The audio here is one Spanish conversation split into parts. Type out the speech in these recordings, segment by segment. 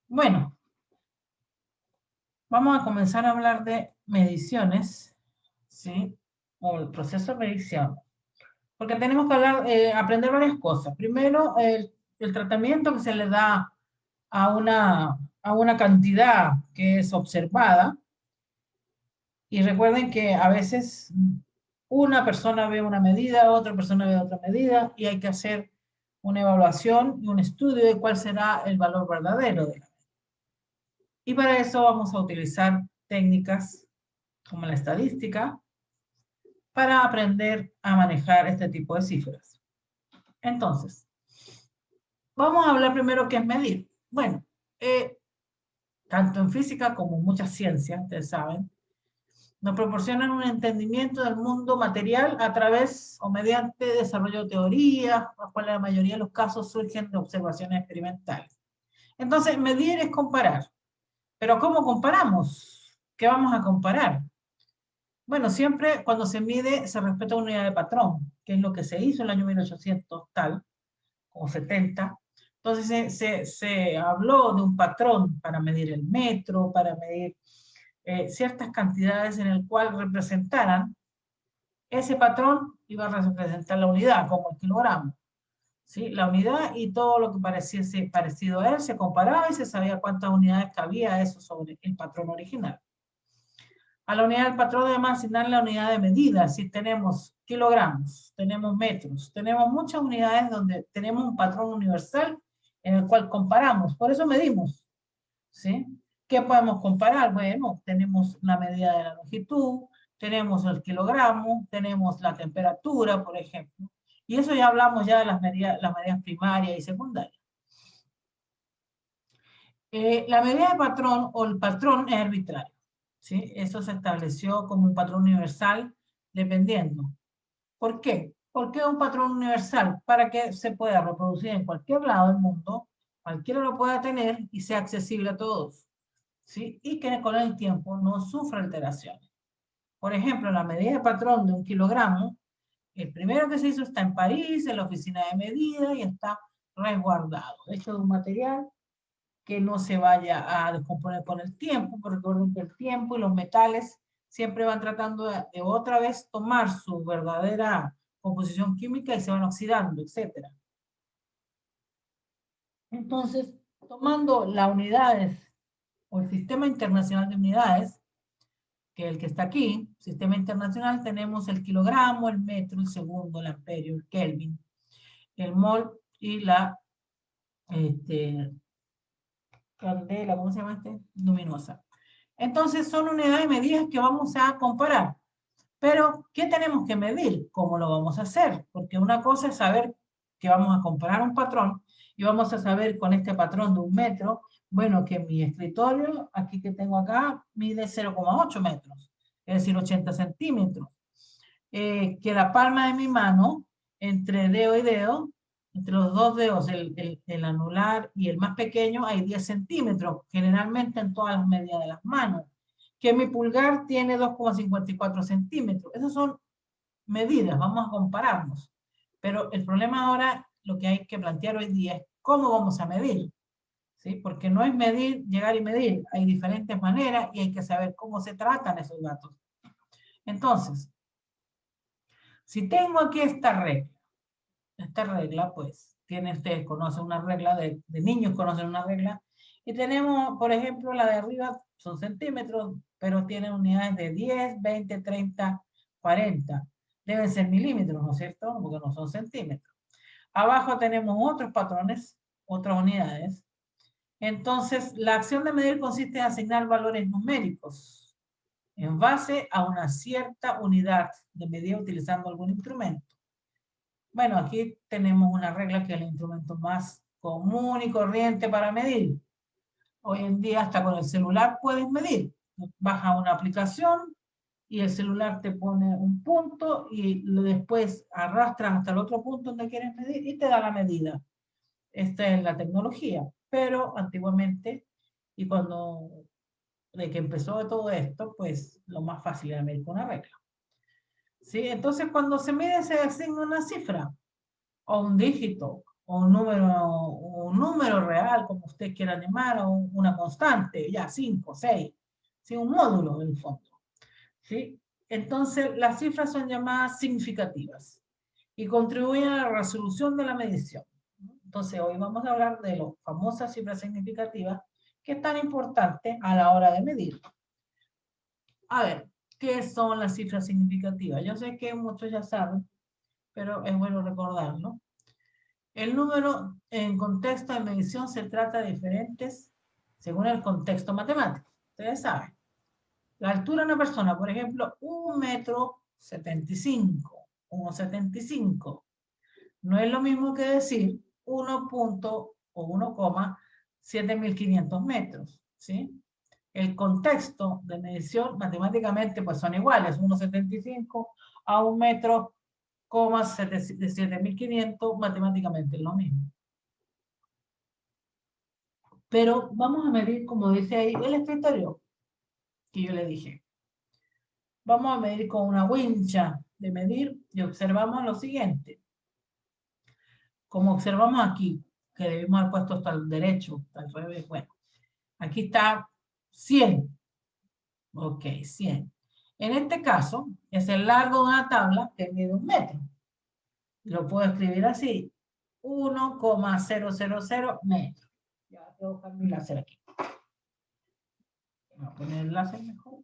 Bueno, vamos a comenzar a hablar de mediciones, ¿sí? O el proceso de medición. Porque tenemos que hablar, aprender varias cosas. Primero, el tratamiento que se le da a una cantidad que es observada. Y recuerden que a veces una persona ve una medida, otra persona ve otra medida, y hay que hacer una evaluación y un estudio de cuál será el valor verdadero de la. Y para eso vamos a utilizar técnicas como la estadística para aprender a manejar este tipo de cifras. Entonces, vamos a hablar primero qué es medir. Bueno, tanto en física como en muchas ciencias, ustedes saben, nos proporcionan un entendimiento del mundo material a través o mediante desarrollo de teorías, las cuales la mayoría de los casos surgen de observaciones experimentales. Entonces, medir es comparar. Pero ¿cómo comparamos? ¿Qué vamos a comparar? Bueno, siempre cuando se mide se respeta una unidad de patrón, que es lo que se hizo en el año 1800 tal, o 70. Entonces se habló de un patrón para medir el metro, para medir ciertas cantidades en el cual representaran ese patrón, iba a representar la unidad, como el kilogramo. ¿Sí? La unidad y todo lo que pareciese parecido a él se comparaba y se sabía cuántas unidades cabía eso sobre el patrón original. A la unidad del patrón además asignar la unidad de medida. Si tenemos kilogramos, tenemos metros, tenemos muchas unidades donde tenemos un patrón universal en el cual comparamos. Por eso medimos. ¿Sí? ¿Qué podemos comparar? Bueno, tenemos la medida de la longitud, tenemos el kilogramo, tenemos la temperatura, por ejemplo. Y eso ya hablamos ya de las medidas primarias y secundarias. La medida de patrón o el patrón es arbitrario. ¿Sí? Eso se estableció como un patrón universal dependiendo. ¿Por qué? Porque es un patrón universal para que se pueda reproducir en cualquier lado del mundo, cualquiera lo pueda tener y sea accesible a todos. ¿Sí? Y que con el tiempo no sufra alteraciones. Por ejemplo, la medida de patrón de 1 kilogramo, el primero que se hizo está en París, en la oficina de medida, y está resguardado, hecho de un material que no se vaya a descomponer con el tiempo, porque recuerden que el tiempo y los metales siempre van tratando de otra vez tomar su verdadera composición química y se van oxidando, etc. Entonces, tomando las unidades o el sistema internacional de unidades, que es el que está aquí, sistema internacional, tenemos el kilogramo, el metro, el segundo, el amperio, el Kelvin, el mol y la candela, ¿cómo se llama este? Luminosa. Entonces son unidades y medidas que vamos a comparar. Pero, ¿qué tenemos que medir? ¿Cómo lo vamos a hacer? Porque una cosa es saber que vamos a comparar un patrón y vamos a saber con este patrón de 1 metro, bueno, que mi escritorio, aquí que tengo acá, mide 0,8 metros, es decir, 80 centímetros. Que la palma de mi mano, entre dedo y dedo, entre los dos dedos, el anular y el más pequeño, hay 10 centímetros, generalmente en todas las medidas de las manos. Que mi pulgar tiene 2,54 centímetros. Esas son medidas, vamos a compararnos. Pero el problema ahora, lo que hay que plantear hoy día es cómo vamos a medir. ¿Sí? Porque no es medir, llegar y medir. Hay diferentes maneras y hay que saber cómo se tratan esos datos. Entonces, si tengo aquí esta regla, pues, ustedes conocen una regla, de niños conocen una regla, y tenemos, por ejemplo, la de arriba son centímetros, pero tienen unidades de 10, 20, 30, 40. Deben ser milímetros, ¿no es cierto? Porque no son centímetros. Abajo tenemos otros patrones, otras unidades. Entonces, la acción de medir consiste en asignar valores numéricos en base a una cierta unidad de medida utilizando algún instrumento. Bueno, aquí tenemos una regla que es el instrumento más común y corriente para medir. Hoy en día hasta con el celular puedes medir. Baja una aplicación y el celular te pone un punto y después arrastras hasta el otro punto donde quieres medir y te da la medida. Esta es la tecnología. Pero antiguamente, y de que empezó todo esto, pues lo más fácil era medir con una regla. ¿Sí? Entonces, cuando se mide, se asigna una cifra o un dígito o un número real, como usted quiera llamar, o una constante, ya 5, 6, ¿sí? Un módulo en el fondo, ¿sí? Entonces, las cifras son llamadas significativas y contribuyen a la resolución de la medición. Entonces, hoy vamos a hablar de las famosas cifras significativas, que es tan importante a la hora de medir. A ver, ¿qué son las cifras significativas? Yo sé que muchos ya saben, pero es bueno recordarlo. El número en contexto de medición se trata de diferentes según el contexto matemático. Ustedes saben. La altura de una persona, por ejemplo, 1,75 m, 1,75. No es lo mismo que decir 1,7500 metros, ¿sí? El contexto de medición matemáticamente pues son iguales, 1,75 a 1,7500 matemáticamente es lo mismo. Pero vamos a medir, como dice ahí, el escritorio que yo le dije. Vamos a medir con una wincha de medir y observamos lo siguiente. Como observamos aquí, que debemos haber puesto hasta el derecho, hasta el revés, bueno. Aquí está 100. Ok, 100. En este caso, es el largo de una tabla que mide 1 metro. Lo puedo escribir así, 1,000 metros. Ya tengo que buscar mi láser aquí. Voy a poner el láser mejor,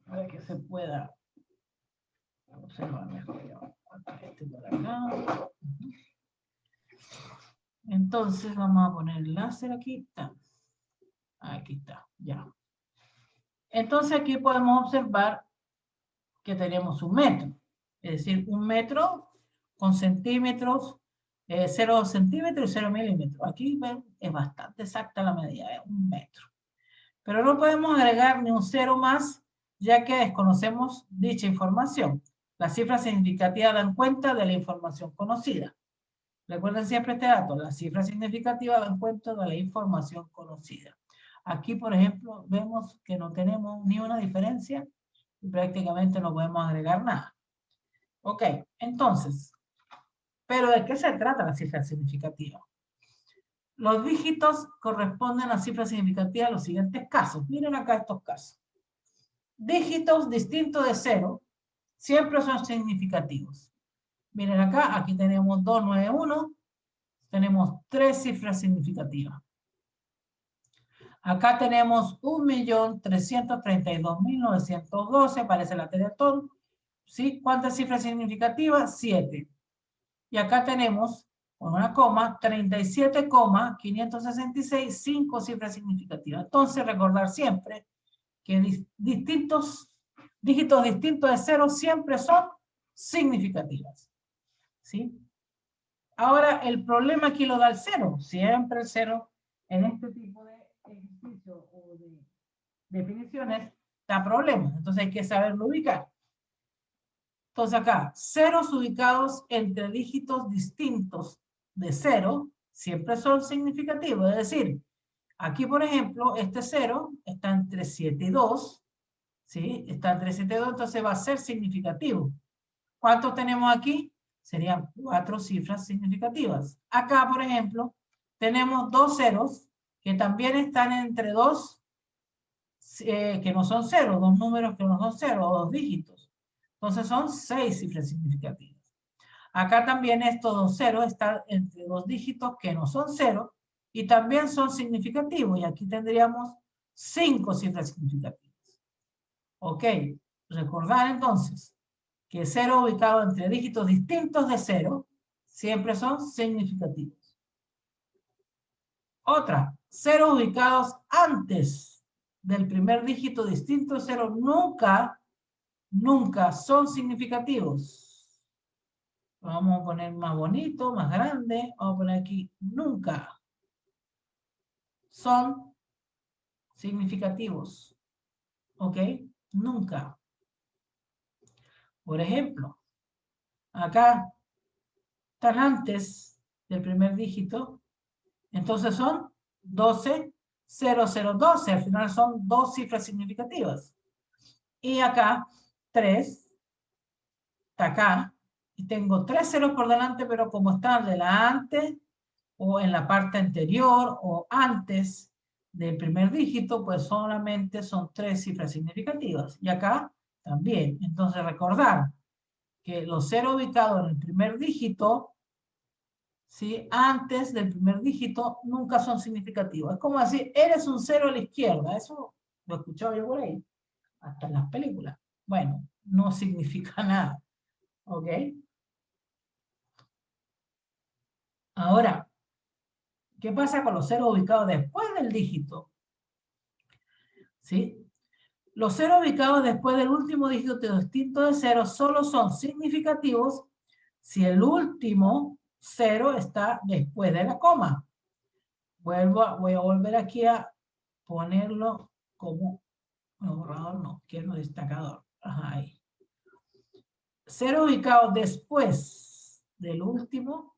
para que se pueda observar mejor. Este por acá. Entonces vamos a poner el láser aquí. Aquí está, ya. Entonces aquí podemos observar que tenemos 1 metro. Es decir, 1 metro con centímetros, 0 centímetros y 0 milímetros. Aquí ven, es bastante exacta la medida, 1 metro. Pero no podemos agregar ni un 0 más, ya que desconocemos dicha información. Las cifras significativas dan cuenta de la información conocida. Recuerden siempre este dato, las cifras significativas dan cuenta de la información conocida. Aquí, por ejemplo, vemos que no tenemos ni una diferencia y prácticamente no podemos agregar nada. Ok, entonces, ¿pero de qué se trata la cifra significativa? Los dígitos corresponden a cifras significativas en los siguientes casos. Miren acá estos casos. Dígitos distintos de 0 siempre son significativos. Miren acá, aquí tenemos 291, tenemos 3 cifras significativas. Acá tenemos 1.332.912, parece la T de Tom. ¿Sí? ¿Cuántas cifras significativas? 7. Y acá tenemos, con una coma, 37,566, 5 cifras significativas. Entonces, recordar siempre que dígitos distintos de 0 siempre son significativas. ¿Sí? Ahora, el problema aquí lo da el 0. Siempre el 0 en este tipo de ejercicios o de definiciones da problemas. Entonces hay que saberlo ubicar. Entonces acá, ceros ubicados entre dígitos distintos de 0 siempre son significativos. Es decir, aquí por ejemplo, este 0 está entre 7 y 2. ¿Sí? Está entre 7 y 2, entonces va a ser significativo. ¿Cuántos tenemos aquí? Serían 4 cifras significativas. Acá, por ejemplo, tenemos 2 ceros que también están entre 2 que no son 0, 2 números que no son 0, o 2 dígitos. Entonces son 6 cifras significativas. Acá también estos 2 ceros están entre 2 dígitos que no son 0 y también son significativos. Y aquí tendríamos 5 cifras significativas. Ok, recordar entonces que 0 ubicado entre dígitos distintos de 0 siempre son significativos. Otra, 0 ubicados antes del primer dígito distinto de 0 nunca son significativos. Lo vamos a poner más bonito, más grande. Vamos a poner aquí nunca son significativos. ¿Ok? Nunca. Por ejemplo, acá están antes del primer dígito, entonces son 12,0012. Al final son 2 cifras significativas. Y acá 3 está acá, y tengo 3 ceros por delante, pero como están delante, o en la parte anterior, o antes del primer dígito, pues solamente son 3 cifras significativas. Y acá también. Entonces recordar que los ceros ubicados en el primer dígito, ¿sí? Antes del primer dígito, nunca son significativos. Es como decir, eres un cero a la izquierda. Eso lo he escuchado yo por ahí, hasta en las películas. Bueno, no significa nada. ¿Ok? Ahora, ¿qué pasa con los ceros ubicados después del dígito? ¿Sí? Los ceros ubicados después del último dígito distinto de cero solo son significativos si el último cero está después de la coma. Voy a volver aquí a ponerlo como no, borrador, no, quiero destacador. Ajá, ahí. Cero ubicado después del último,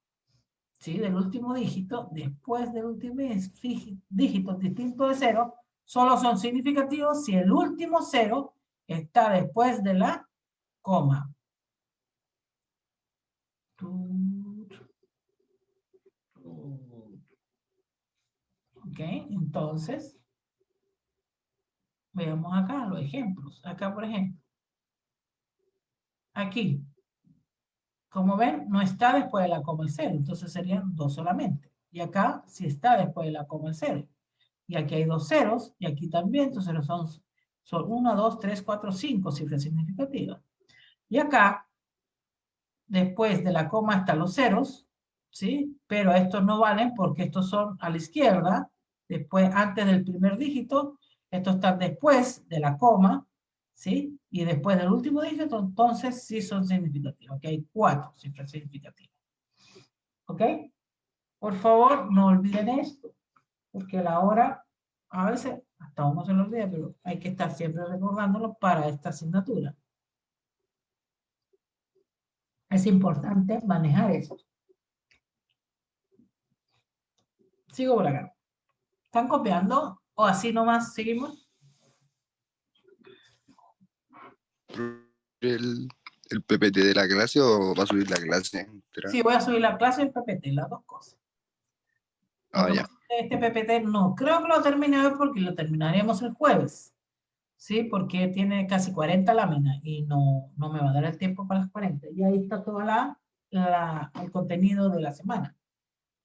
¿sí? Del último dígito, después del último dígito distinto de cero, solo son significativos si el último cero está después de la coma. Ok, entonces, veamos acá los ejemplos. Acá, por ejemplo, aquí, como ven, no está después de la coma el cero, entonces serían 2 solamente. Y acá sí está después de la coma el cero. Y aquí hay 2 ceros, y aquí también, entonces son 1, 2, 3, 4, 5 cifras significativas. Y acá, después de la coma están los ceros, ¿sí? Pero estos no valen porque estos son a la izquierda, después, antes del primer dígito, estos están después de la coma, ¿sí? Y después del último dígito, entonces sí son significativos. Aquí hay 4 cifras significativas. ¿Ok? Por favor, no olviden esto, porque a la hora, a veces, hasta uno se lo olvida, pero hay que estar siempre recordándolo para esta asignatura. Es importante manejar esto. Sigo por acá. ¿Están copiando? ¿O así nomás seguimos? ¿El PPT de la clase o va a subir la clase entera? Sí, voy a subir la clase y el PPT, las dos cosas. Lo Ah, que ya. pasa es que este PPT no creo que lo termine hoy porque lo terminaremos el jueves. ¿Sí? Porque tiene casi 40 láminas y no me va a dar el tiempo para las 40. Y ahí está todo el contenido de la semana.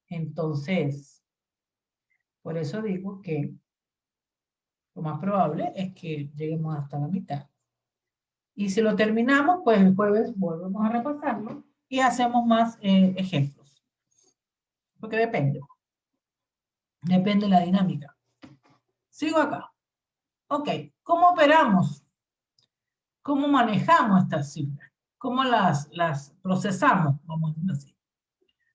Entonces, por eso digo que lo más probable es que lleguemos hasta la mitad. Y si lo terminamos, pues el jueves volvemos a repasarlo y hacemos más ejemplos. Porque depende. Depende de la dinámica. Sigo acá. Ok, ¿cómo operamos? ¿Cómo manejamos estas cifras? ¿Cómo las procesamos? Vamos a decir así.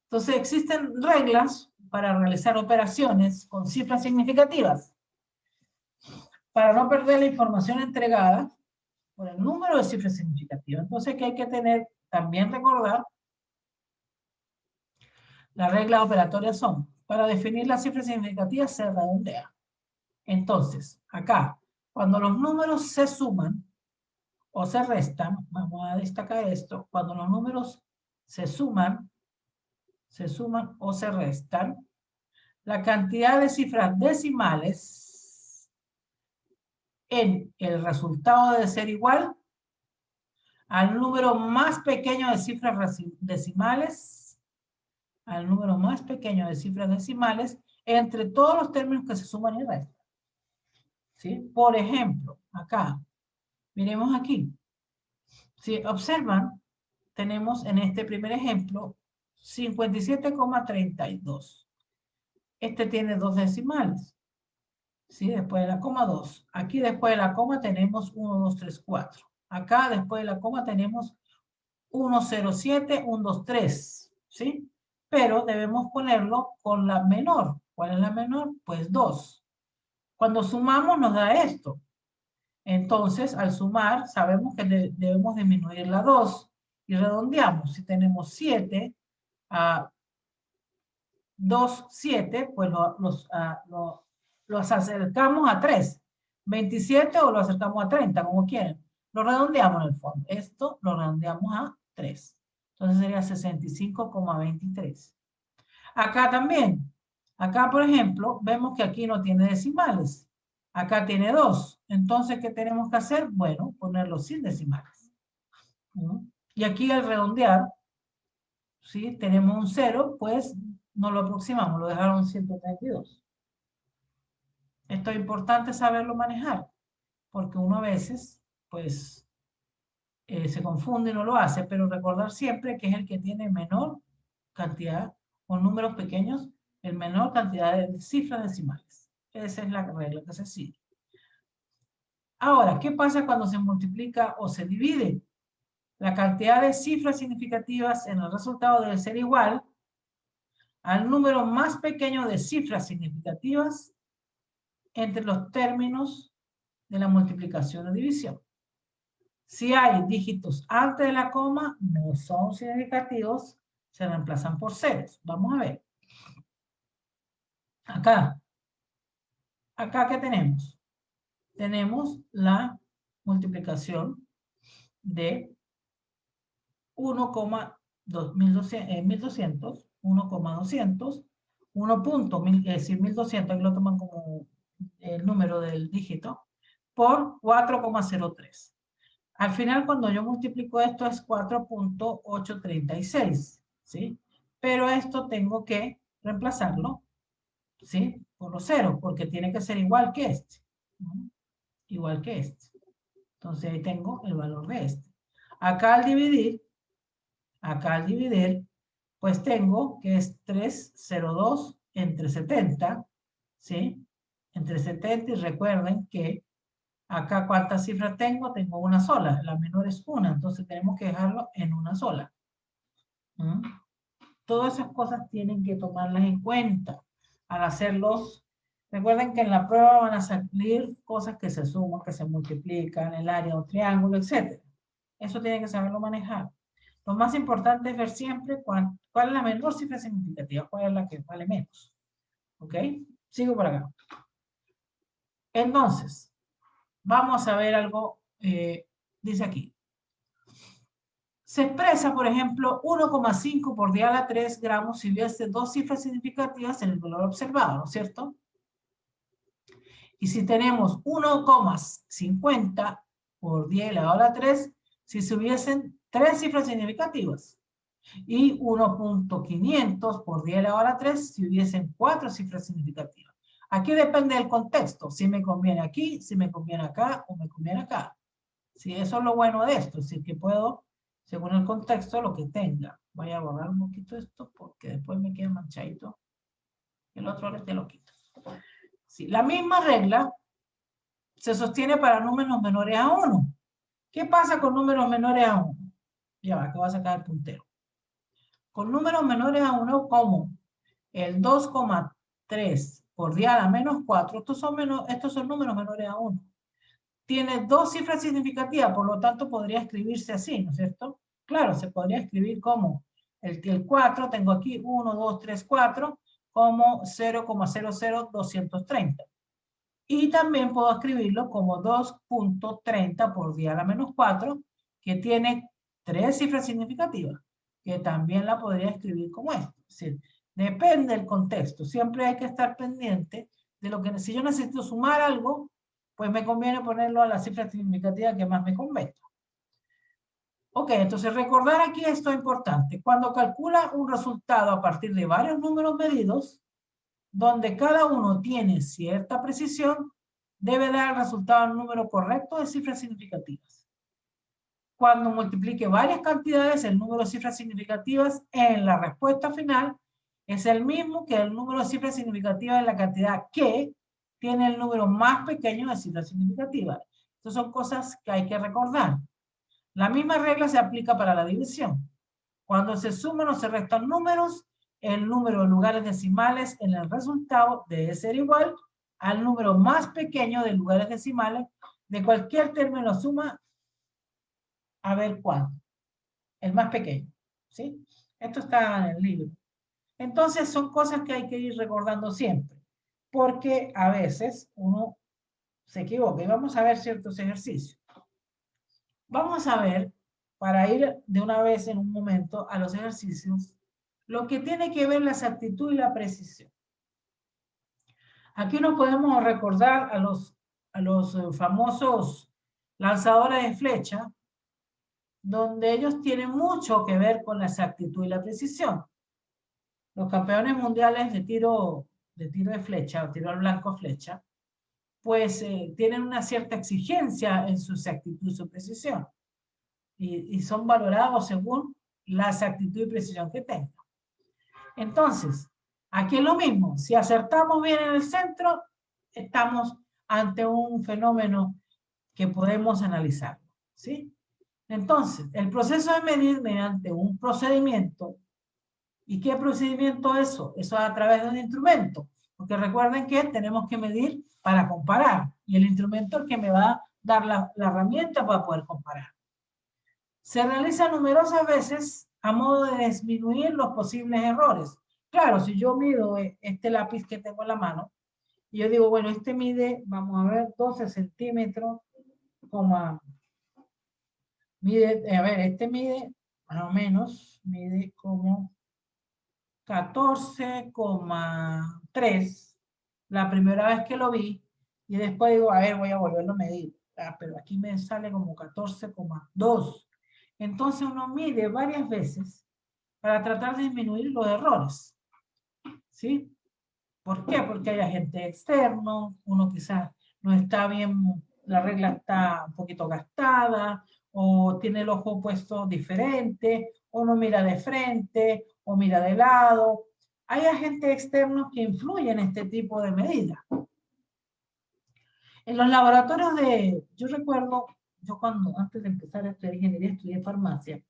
Entonces, existen reglas para realizar operaciones con cifras significativas. Para no perder la información entregada por el número de cifras significativas. Entonces, ¿qué hay que tener? También recordar, las reglas operatorias son, para definir las cifras significativas se redondea. Entonces, acá, cuando los números se suman o se restan, vamos a destacar esto, cuando los números se suman o se restan, la cantidad de cifras decimales en el resultado debe ser igual al número más pequeño de cifras decimales, entre todos los términos que se suman y restan. ¿Sí? Por ejemplo, acá, miremos aquí. Si observan, tenemos en este primer ejemplo 57,32. Este tiene 2 decimales. ¿Sí? Después de la coma 2. Aquí después de la coma tenemos 1, 2, 3, 4. Acá después de la coma tenemos 1, 0, 7, 1, 2, 3. ¿Sí? Pero debemos ponerlo con la menor. ¿Cuál es la menor? Pues 2. Cuando sumamos nos da esto. Entonces, al sumar, sabemos que debemos disminuir la 2 y redondeamos. Si tenemos 7 a 2, 7, pues los acercamos a 3. 27 o lo acercamos a 30, como quieren. Lo redondeamos en el fondo. Esto lo redondeamos a 3. Entonces sería 65,23. Acá también. Acá, por ejemplo, vemos que aquí no tiene decimales. Acá tiene 2. Entonces, ¿qué tenemos que hacer? Bueno, ponerlo sin decimales. Y aquí al redondear, ¿sí? Tenemos un 0, pues no lo aproximamos, lo dejaron en 132. Esto es importante saberlo manejar, porque uno a veces, pues, se confunde y no lo hace, pero recordar siempre que es el que tiene menor cantidad, o números pequeños, el menor cantidad de cifras decimales. Esa es la regla que se sigue. Ahora, ¿qué pasa cuando se multiplica o se divide? La cantidad de cifras significativas en el resultado debe ser igual al número más pequeño de cifras significativas entre los términos de la multiplicación o división. Si hay dígitos antes de la coma, no son significativos, se reemplazan por ceros. Vamos a ver. Acá. Acá, ¿qué tenemos? Tenemos la multiplicación de 1,1200, 1,200, 1 es decir, 1200, aquí lo toman como el número del dígito, por 4,03. Al final, cuando yo multiplico esto, es 4,836, ¿sí? Pero esto tengo que reemplazarlo, ¿sí? Por los ceros, porque tiene que ser igual que este, ¿no? Igual que este. Entonces ahí tengo el valor de este. Acá al dividir, pues tengo que es 302 entre 70, ¿sí? Entre 70, y recuerden que acá ¿cuántas cifras tengo? Tengo una sola, la menor es una, entonces tenemos que dejarlo en una sola. Todas esas cosas tienen que tomarlas en cuenta al hacerlos. Recuerden que en la prueba van a salir cosas que se suman, que se multiplican, el área, un triángulo, etc. Eso tienen que saberlo manejar. Lo más importante es ver siempre cuál es la menor cifra significativa, cuál es la que vale menos. ¿Ok? Sigo por acá. Entonces, vamos a ver algo, dice aquí. Se expresa, por ejemplo, 1,5 por 10 a la 3 gramos si hubiese dos cifras significativas en el valor observado, ¿no es cierto? Y si tenemos 1,50 por 10 elevado a la 3, si se hubiesen tres cifras significativas. Y 1,500 por 10 elevado a la 3 si hubiesen cuatro cifras significativas. Aquí depende del contexto, si me conviene aquí, si me conviene acá o me conviene acá. Sí, eso es lo bueno de esto, es decir, que puedo, según el contexto, lo que tenga. Voy a borrar un poquito esto porque después me queda manchadito. El otro te lo quito. Sí, la misma regla se sostiene para números menores a 1. ¿Qué pasa con números menores a 1? Ya va, que voy a sacar el puntero. Con números menores a 1, como el 2,3 por 10 a la menos 4, estos son números menores a 1. Tiene dos cifras significativas, por lo tanto podría escribirse así, ¿no es cierto? Claro, se podría escribir como el 4, tengo aquí 1, 2, 3, 4, como 0,00230. Y también puedo escribirlo como 2,30 por 10 a la menos 4, que tiene tres cifras significativas, que también la podría escribir como esto. Es decir, depende del contexto. Siempre hay que estar pendiente de lo que, si yo necesito sumar algo, pues me conviene ponerlo a la cifra significativa que más me convenga. Ok, entonces recordar aquí esto es importante. Cuando calcula un resultado a partir de varios números medidos, donde cada uno tiene cierta precisión, debe dar el resultado en número correcto de cifras significativas. Cuando multiplique varias cantidades, el número de cifras significativas en la respuesta final es el mismo que el número de cifras significativas en la cantidad que tiene el número más pequeño de cifras significativas. Estas son cosas que hay que recordar. La misma regla se aplica para la división. Cuando se suman o se restan números, el número de lugares decimales en el resultado debe ser igual al número más pequeño de lugares decimales de cualquier término suma, a ver cuál. El más pequeño, ¿sí? Esto está en el libro. Entonces son cosas que hay que ir recordando siempre, porque a veces uno se equivoca. Y vamos a ver ciertos ejercicios. Vamos a ver, para ir de una vez en un momento a los ejercicios, lo que tiene que ver la exactitud y la precisión. Aquí nos podemos recordar a los famosos lanzadores de flecha, donde ellos tienen mucho que ver con la exactitud y la precisión. Los campeones mundiales de tiro de flecha, o tiro al blanco flecha, pues tienen una cierta exigencia en su exactitud y su precisión. Y son valorados según la exactitud y precisión que tengan. Entonces, aquí es lo mismo. Si acertamos bien en el centro, estamos ante un fenómeno que podemos analizar, ¿sí? Entonces, el proceso de medir mediante un procedimiento. ¿Y qué procedimiento es eso? Eso es a través de un instrumento. Porque recuerden que tenemos que medir para comparar. Y el instrumento es el que me va a dar la herramienta para poder comparar. Se realiza numerosas veces a modo de disminuir los posibles errores. Claro, si yo mido este lápiz que tengo en la mano, y yo digo, bueno, este mide, vamos a ver, 12 centímetros, mide, a ver, este mide, más o menos, mide como 14,3 la primera vez que lo vi, y después digo, a ver, voy a volverlo a medir. Pero aquí me sale como 14,2. Entonces uno mide varias veces para tratar de disminuir los errores. ¿Sí? ¿Por qué? Porque hay agente externo, uno quizás no está bien, la regla está un poquito gastada, o tiene el ojo puesto diferente, o no mira de frente, o mira de lado. Hay agentes externos que influyen en este tipo de medidas. En los laboratorios yo recuerdo, yo cuando antes de empezar a estudiar ingeniería estudié farmacia,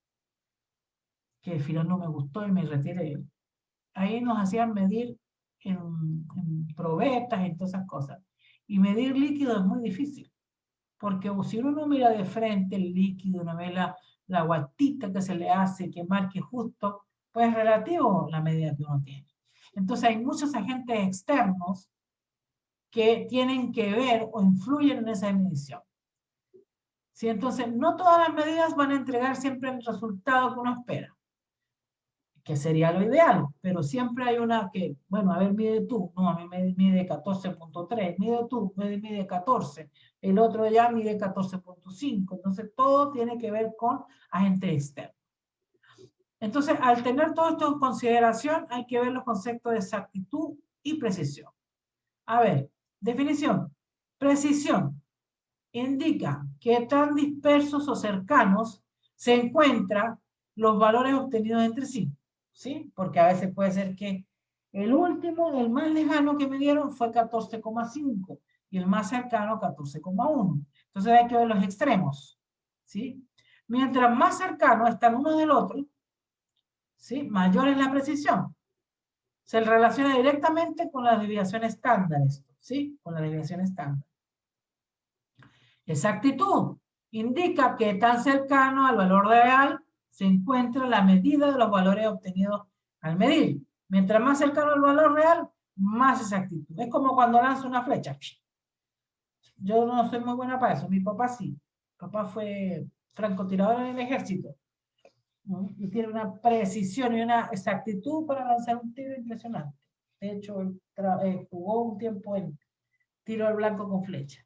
que al final no me gustó y me retiré. Ahí nos hacían medir en probetas y todas esas cosas. Y medir líquido es muy difícil, porque si uno no mira de frente el líquido, no ve la guatita que se le hace, que marque justo, pues es relativo la medida que uno tiene. Entonces hay muchos agentes externos que tienen que ver o influyen en esa medición. ¿Sí? Entonces, no todas las medidas van a entregar siempre el resultado que uno espera, que sería lo ideal, pero siempre hay una que, bueno, a ver, mide tú, no, a mí me mide 14,3, mide tú, mide 14, el otro ya mide 14,5, entonces todo tiene que ver con agente externo. Entonces, al tener todo esto en consideración, hay que ver los conceptos de exactitud y precisión. A ver, definición. Precisión indica que tan dispersos o cercanos se encuentran los valores obtenidos entre sí. ¿Sí? Porque a veces puede ser que el último, el más lejano que me dieron fue 14,5 y el más cercano 14,1. Entonces hay que ver los extremos. ¿Sí? Mientras más cercanos están uno del otro, ¿sí? Mayor es la precisión. Se relaciona directamente con la desviación estándar, ¿sí? Con la desviación estándar. Exactitud indica que tan cercano al valor real se encuentra la medida de los valores obtenidos al medir. Mientras más cercano al valor real, más exactitud. Es como cuando lanzo una flecha. Yo no soy muy buena para eso, mi papá sí. Mi papá fue francotirador en el ejército. Y tiene una precisión y una exactitud para lanzar un tiro impresionante. De hecho, jugó un tiempo en tiro al blanco con flecha.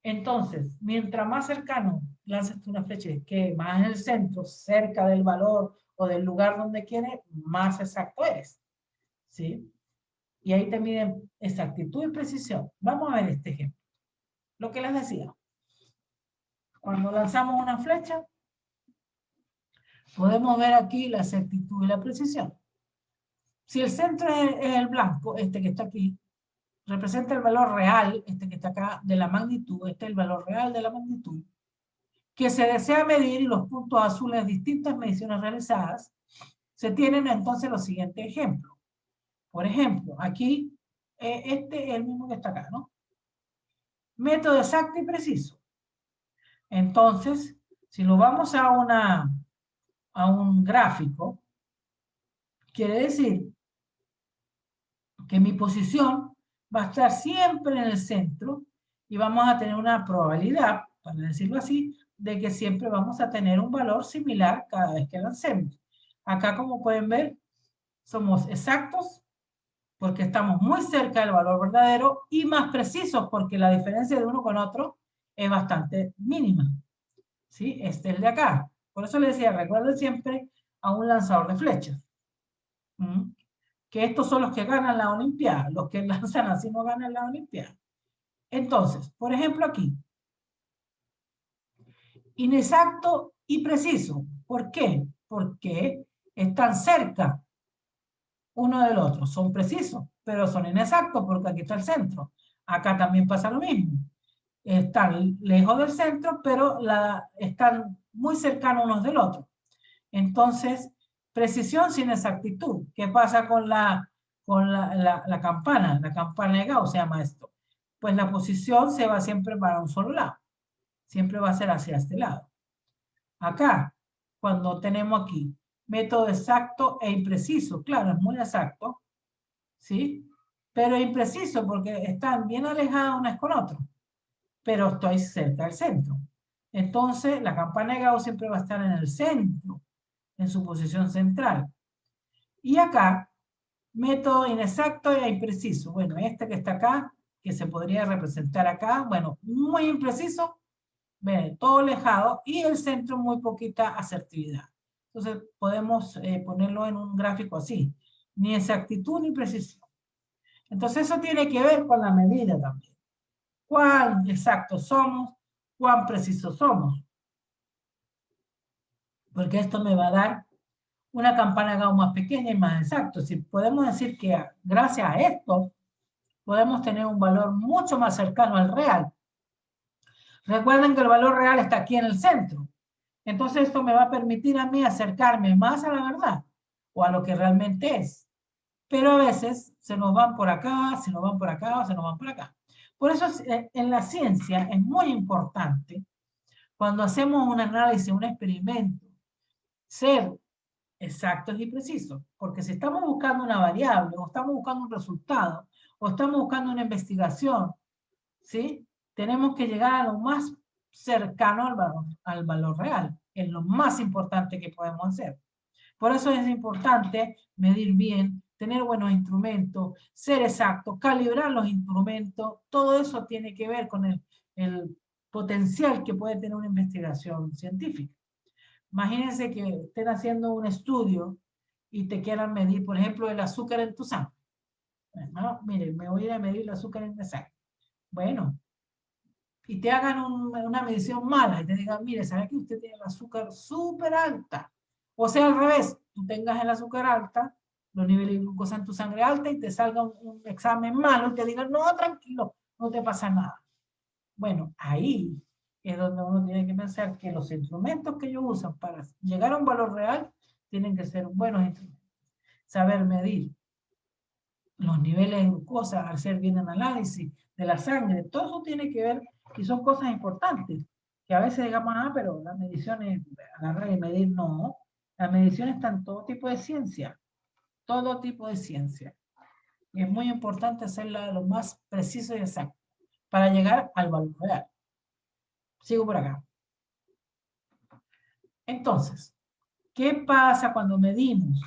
Entonces, mientras más cercano lanzas tú una flecha, que más en el centro, cerca del valor o del lugar donde quieres, más exacto eres. ¿Sí? Y ahí te miden exactitud y precisión. Vamos a ver este ejemplo. Lo que les decía. Cuando lanzamos una flecha, podemos ver aquí la exactitud y la precisión. Si el centro es el blanco, este que está aquí, representa el valor real, este que está acá, de la magnitud, este es el valor real de la magnitud, que se desea medir y los puntos azules de distintas mediciones realizadas, se tienen entonces los siguientes ejemplos. Por ejemplo, aquí, este es el mismo que está acá, ¿no? Método exacto y preciso. Entonces, si lo vamos a un gráfico, quiere decir que mi posición va a estar siempre en el centro y vamos a tener una probabilidad, para decirlo así, de que siempre vamos a tener un valor similar cada vez que lancemos. Acá, como pueden ver, somos exactos porque estamos muy cerca del valor verdadero y más precisos porque la diferencia de uno con otro es bastante mínima. ¿Sí? Este es el de acá. Por eso les decía, recuerden siempre a un lanzador de flechas. ¿Mm? Que estos son los que ganan la Olimpiada. Los que lanzan así no ganan la Olimpiada. Entonces, por ejemplo aquí, inexacto y preciso. ¿Por qué? Porque están cerca uno del otro. Son precisos, pero son inexactos porque aquí está el centro. Acá también pasa lo mismo. Están lejos del centro, pero están muy cercanos unos del otro. Entonces, precisión sin exactitud. ¿Qué pasa con la campana? La campana de Gauss se llama esto. Pues la posición se va siempre para un solo lado. Siempre va a ser hacia este lado. Acá, cuando tenemos aquí método exacto e impreciso, claro, es muy exacto, ¿sí? Pero impreciso porque están bien alejadas unas con otras, pero estoy cerca del centro. Entonces, la campana de Gauss siempre va a estar en el centro, en su posición central. Y acá, método inexacto e impreciso. Bueno, este que está acá, que se podría representar acá, bueno, muy impreciso, ven, todo alejado y el centro muy poquita asertividad. Entonces podemos ponerlo en un gráfico así, ni exactitud ni precisión. Entonces eso tiene que ver con la medida también. ¿Cuán exactos somos? ¿Cuán precisos somos? Porque esto me va a dar una campana Gauss más pequeña y más exacta. Si podemos decir que gracias a esto podemos tener un valor mucho más cercano al real. Recuerden que el valor real está aquí en el centro. Entonces esto me va a permitir a mí acercarme más a la verdad o a lo que realmente es. Pero a veces se nos van por acá, se nos van por acá o se nos van por acá. Por eso en la ciencia es muy importante cuando hacemos un análisis, un experimento, ser exactos y precisos. Porque si estamos buscando una variable o estamos buscando un resultado o estamos buscando una investigación, ¿sí? Tenemos que llegar a lo más cercano al valor real. Es lo más importante que podemos hacer. Por eso es importante medir bien, tener buenos instrumentos, ser exacto, calibrar los instrumentos. Todo eso tiene que ver con el potencial que puede tener una investigación científica. Imagínense que estén haciendo un estudio y te quieran medir, por ejemplo, el azúcar en tu sangre. No, miren, me voy a ir a medir el azúcar en mi sangre. Bueno, y te hagan una medición mala y te digan, mire, ¿sabe que usted tiene el azúcar súper alta? O sea, al revés, tú tengas el azúcar alta, los niveles de glucosa en tu sangre alta y te salga un examen malo y te digan, no, tranquilo, no te pasa nada. Bueno, ahí es donde uno tiene que pensar que los instrumentos que ellos usan para llegar a un valor real tienen que ser buenos instrumentos. Saber medir los niveles de glucosa, hacer bien el análisis de la sangre, todo eso tiene que ver y son cosas importantes, que a veces digamos, pero las mediciones, agarrar y medir, no, las mediciones están en todo tipo de ciencia, todo tipo de ciencia. Y es muy importante hacerla lo más preciso y exacto para llegar al valor real. Sigo por acá. Entonces, ¿qué pasa cuando medimos?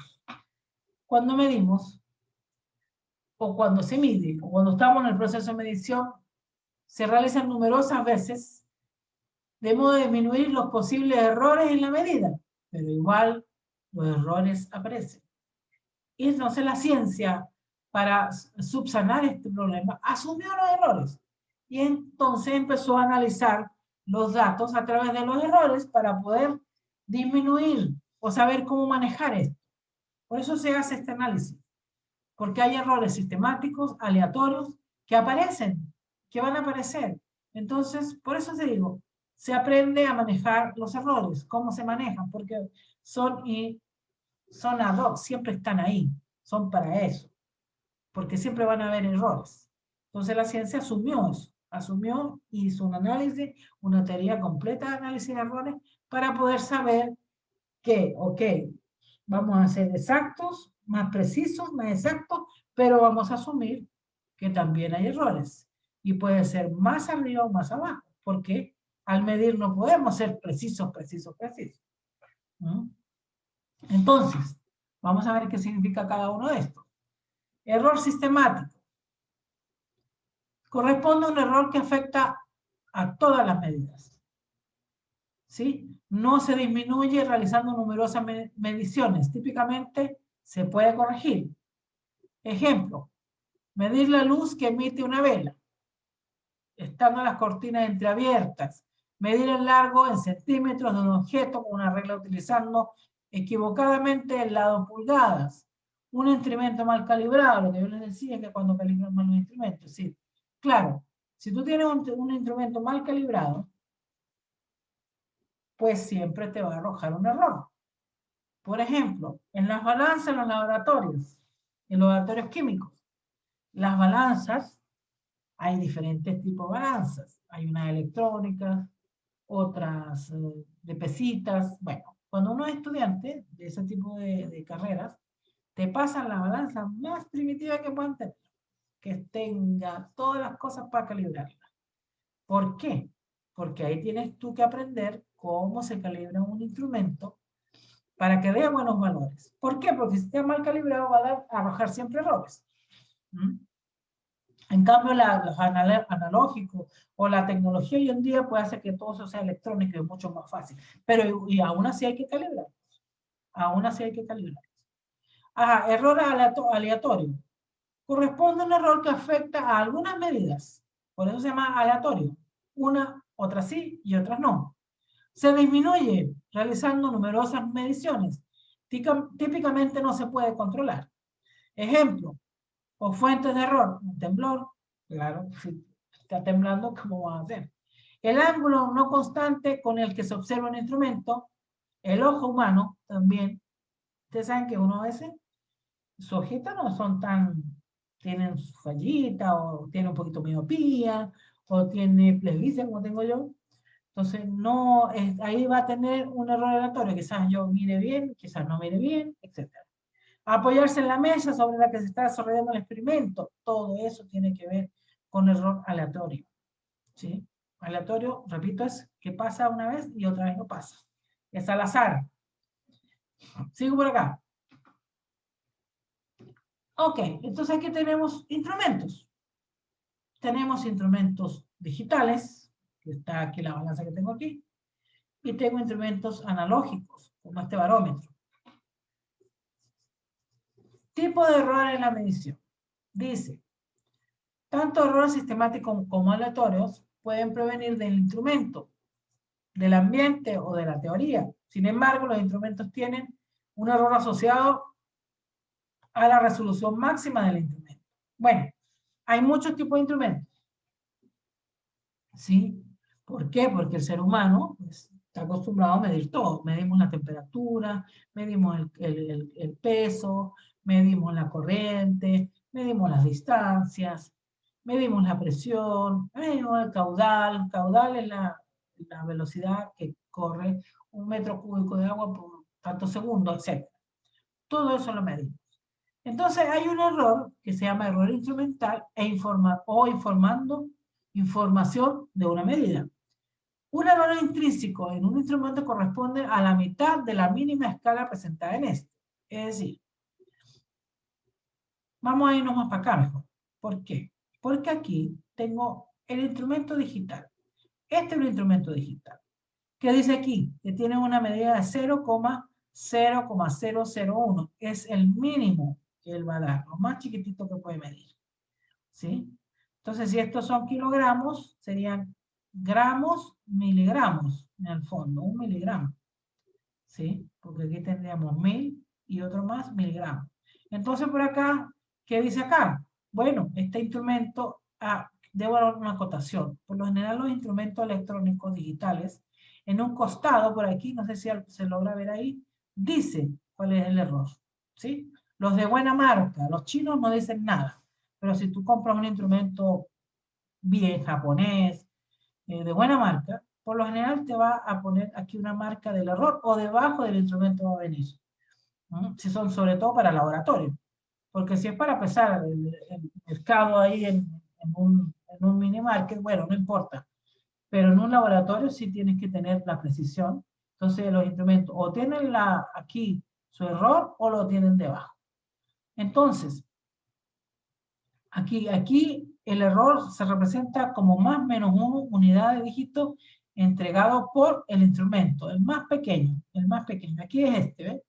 Cuando medimos, o cuando se mide, o cuando estamos en el proceso de medición, se realizan numerosas veces de modo de disminuir los posibles errores en la medida, pero igual los errores aparecen. Y entonces la ciencia, para subsanar este problema, asumió los errores y entonces empezó a analizar los datos a través de los errores para poder disminuir o saber cómo manejar esto. Por eso se hace este análisis, porque hay errores sistemáticos, aleatorios, que aparecen, que van a aparecer. Entonces, por eso te digo, se aprende a manejar los errores, cómo se manejan, porque son ad hoc, siempre están ahí, son para eso, porque siempre van a haber errores. Entonces la ciencia asumió eso, asumió, hizo un análisis, una teoría completa de análisis de errores, para poder saber que, ok, vamos a ser exactos, más precisos, más exactos, pero vamos a asumir que también hay errores. Y puede ser más arriba o más abajo. ¿Por qué? Al medir no podemos ser precisos. ¿Mm? Entonces, vamos a ver qué significa cada uno de estos. Error sistemático. Corresponde a un error que afecta a todas las medidas. ¿Sí? No se disminuye realizando numerosas mediciones. Típicamente se puede corregir. Ejemplo, medir la luz que emite una vela, estando las cortinas entreabiertas. Medir el largo en centímetros de un objeto con una regla utilizando equivocadamente el lado pulgadas. Un instrumento mal calibrado, lo que yo les decía que cuando calibran mal los instrumentos, sí. Claro, si tú tienes un instrumento mal calibrado, pues siempre te va a arrojar un error. Por ejemplo, en las balanzas en los laboratorios químicos, las balanzas, hay diferentes tipos de balanzas. Hay unas electrónicas, otras de pesitas. Bueno, cuando uno es estudiante de ese tipo de carreras, te pasan la balanza más primitiva que puedan tener, que tenga todas las cosas para calibrarla. ¿Por qué? Porque ahí tienes tú que aprender cómo se calibra un instrumento para que dé buenos valores. ¿Por qué? Porque si está mal calibrado va a arrojar siempre errores. ¿Mm? En cambio, los analógicos o la tecnología hoy en día puede hacer que todo eso sea electrónico y es mucho más fácil. Pero y aún así hay que calibrar. Aún así hay que calibrar. Ajá, error aleatorio. Corresponde a un error que afecta a algunas medidas. Por eso se llama aleatorio. Una, otras sí y otras no. Se disminuye realizando numerosas mediciones. Típicamente no se puede controlar. Ejemplo, o fuentes de error, un temblor, claro, si está temblando, ¿cómo va a hacer? El ángulo no constante con el que se observa un instrumento, el ojo humano también. Ustedes saben que uno a veces, sus ojitos no son tan, tienen fallita, o tiene un poquito miopía, o tiene presbicia, como tengo yo. Entonces, no, ahí va a tener un error aleatorio, quizás yo mire bien, quizás no mire bien, etc. Apoyarse en la mesa sobre la que se está desarrollando el experimento, todo eso tiene que ver con error aleatorio. ¿Sí? Aleatorio, repito, es que pasa una vez y otra vez no pasa. Es al azar. Sigo por acá. Ok, entonces aquí tenemos instrumentos. Tenemos instrumentos digitales, que está aquí la balanza que tengo aquí, y tengo instrumentos analógicos, como este barómetro. Tipo de error en la medición. Dice, tanto errores sistemáticos como aleatorios pueden provenir del instrumento, del ambiente o de la teoría. Sin embargo, los instrumentos tienen un error asociado a la resolución máxima del instrumento. Bueno, hay muchos tipos de instrumentos. ¿Sí? ¿Por qué? Porque el ser humano pues, está acostumbrado a medir todo. Medimos la temperatura, medimos el peso, medimos la corriente, medimos las distancias, medimos la presión, medimos el caudal. Caudal es la velocidad que corre un metro cúbico de agua por tantos segundos, etc. Todo eso lo medimos. Entonces hay un error que se llama error instrumental informando información de una medida. Un error intrínseco en un instrumento corresponde a la mitad de la mínima escala presentada en este. Es decir, vamos a irnos más para acá mejor. ¿Por qué? Porque aquí tengo el instrumento digital. Este es un instrumento digital. ¿Qué dice aquí? Que tiene una medida de 0,001. Es el mínimo que él va a dar, lo más chiquitito que puede medir. ¿Sí? Entonces, si estos son kilogramos, serían gramos, miligramos, en el fondo, 1 miligramo. ¿Sí? Porque aquí tendríamos 1000 y otro más, miligramos. Entonces, por acá, ¿qué dice acá? Bueno, este instrumento, debo dar una acotación. Por lo general, los instrumentos electrónicos digitales, en un costado, por aquí, no sé si se logra ver ahí, dice cuál es el error. ¿Sí? Los de buena marca, los chinos no dicen nada. Pero si tú compras un instrumento bien japonés, de buena marca, por lo general te va a poner aquí una marca del error o debajo del instrumento va a venir. Si son sobre todo para laboratorio. Porque si es para pesar el mercado ahí en un mini market, bueno, no importa. pero en un laboratorio sí tienes que tener la precisión. Entonces los instrumentos o tienen aquí su error o lo tienen debajo. Entonces, aquí el error se representa como más menos 1 unidad de dígito entregado por el instrumento, el más pequeño, Aquí es este, ¿ves?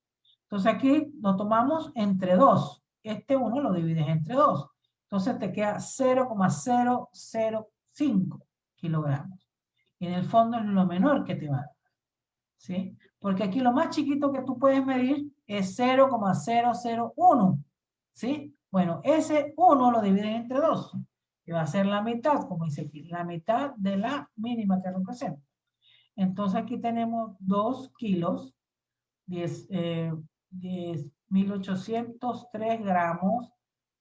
Entonces aquí lo tomamos entre 2. Este 1 lo divides entre 2. Entonces te queda 0,005 kilogramos. Y en el fondo es lo menor que te va a dar, ¿sí? Porque aquí lo más chiquito que tú puedes medir es 0,001, ¿sí? Bueno, ese 1 lo dividen entre 2, que va a ser la mitad, como dice aquí, la mitad de la mínima que representa. Entonces aquí tenemos 2 kilos, 10.803 gramos,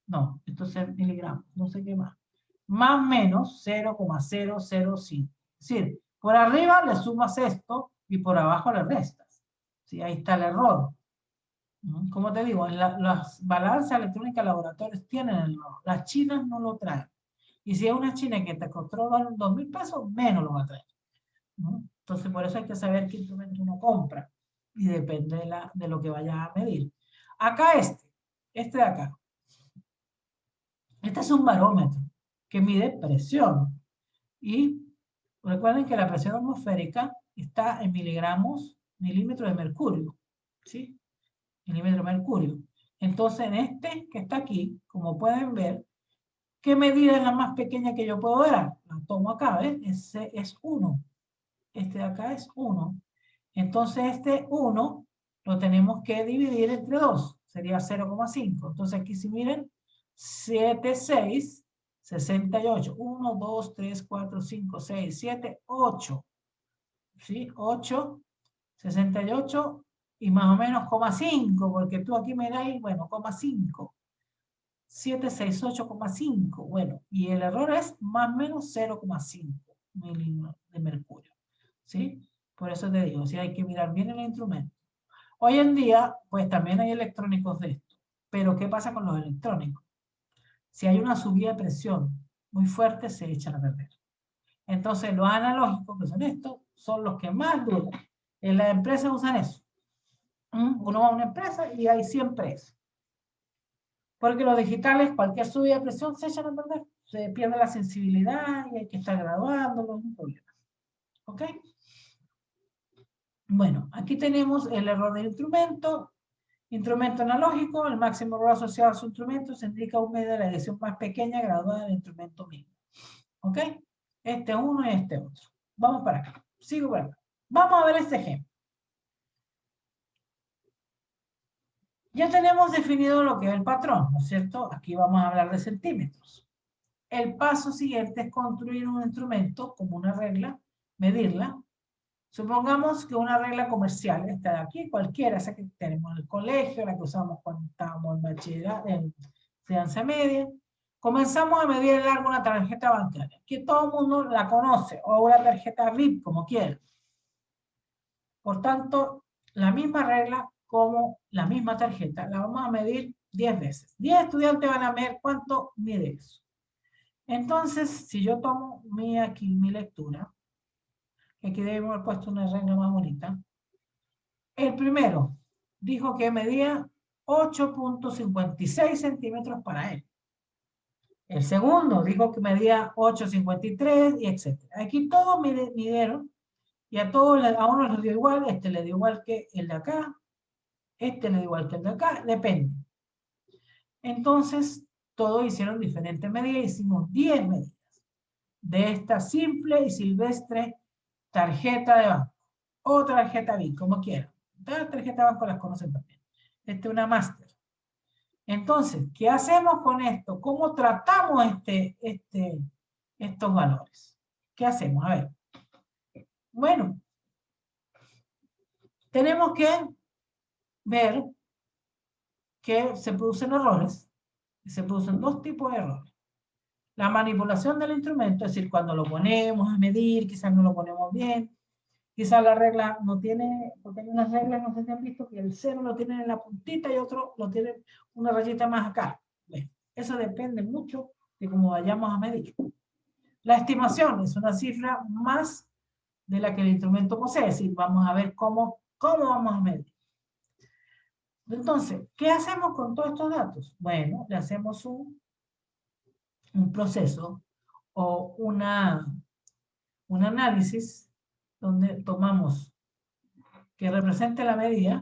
no, esto es miligramos, no sé qué más menos 0,005. Es decir, por arriba le sumas esto y por abajo le restas. ¿Sí? Ahí está el error. Como te digo, las balanzas electrónicas laboratorios tienen el error. Las chinas no lo traen. Y si es una china que te costó 2.000 pesos, menos lo va a traer. Entonces, por eso hay que saber qué instrumento uno compra. Y depende de lo que vaya a medir. Acá este de acá. Este es un barómetro que mide presión. Y recuerden que la presión atmosférica está en milímetros de mercurio. ¿Sí? Milímetros de mercurio. Entonces, en este que está aquí, como pueden ver, ¿qué medida es la más pequeña que yo puedo dar? La tomo acá, ¿ves? Ese es 1. Este de acá es 1. Entonces, este 1 lo tenemos que dividir entre 2. Sería 0,5. Entonces, aquí si miren, 7, 6, 68. 1, 2, 3, 4, 5, 6, 7, 8. ¿Sí? 8, 68 y más o menos, 5, porque tú aquí me dais, bueno, 5. 768,5. Bueno, y el error es más o menos 0,5 milímetros de mercurio. ¿Sí? Por eso te digo, si hay que mirar bien el instrumento. Hoy en día, pues también hay electrónicos de esto. Pero, ¿qué pasa con los electrónicos? Si hay una subida de presión muy fuerte, se echan a perder. Entonces, los analógicos, que son estos, son los que más duran. En las empresas usan eso. Uno va a una empresa y hay siempre eso. Porque los digitales, cualquier subida de presión, se echan a perder. Se pierde la sensibilidad y hay que estar graduándolo, es un problema. ¿Ok? Bueno, aquí tenemos el error del instrumento. Instrumento analógico, el máximo error asociado a su instrumento se indica un medio de la edición más pequeña graduada del instrumento mismo. ¿Ok? Este uno y este otro. Vamos para acá. Sigo para acá. Vamos a ver este ejemplo. Ya tenemos definido lo que es el patrón, ¿no es cierto? Aquí vamos a hablar de centímetros. El paso siguiente es construir un instrumento como una regla, medirla. Supongamos que una regla comercial, esta de aquí, cualquiera, esa que tenemos en el colegio, la que usamos cuando estábamos en bachillerato, en enseñanza media. Comenzamos a medir el largo de una tarjeta bancaria, que todo el mundo la conoce, o una tarjeta VIP, como quiera. Por tanto, la misma regla como la misma tarjeta, la vamos a medir 10 veces. 10 estudiantes van a ver cuánto mide eso. Entonces, si yo tomo aquí mi lectura, que aquí debemos haber puesto una regla más bonita, el primero dijo que medía 8.56 centímetros para él. El segundo dijo que medía 8.53 y etc. Aquí todos midieron y a uno les dio igual, este le dio igual que el de acá, este le dio igual que el de acá, depende. Entonces, todos hicieron diferentes medidas, hicimos 10 medidas de esta simple y silvestre tarjeta de banco o tarjeta BIC, como quieran. Todas las tarjetas de banco las conocen también. Esta es una máster. Entonces, ¿qué hacemos con esto? ¿Cómo tratamos estos valores? ¿Qué hacemos? A ver. Bueno, tenemos que ver que se producen errores. Se producen dos tipos de errores. La manipulación del instrumento, es decir, cuando lo ponemos a medir, quizás no lo ponemos bien, quizás la regla no tiene, porque hay unas reglas, no sé si han visto, que el cero lo tienen en la puntita y otro lo tienen una rayita más acá. Eso depende mucho de cómo vayamos a medir. La estimación es una cifra más de la que el instrumento posee. Es decir, vamos a ver cómo vamos a medir. Entonces, ¿qué hacemos con todos estos datos? Bueno, le hacemos un proceso o un análisis donde tomamos que represente la medida.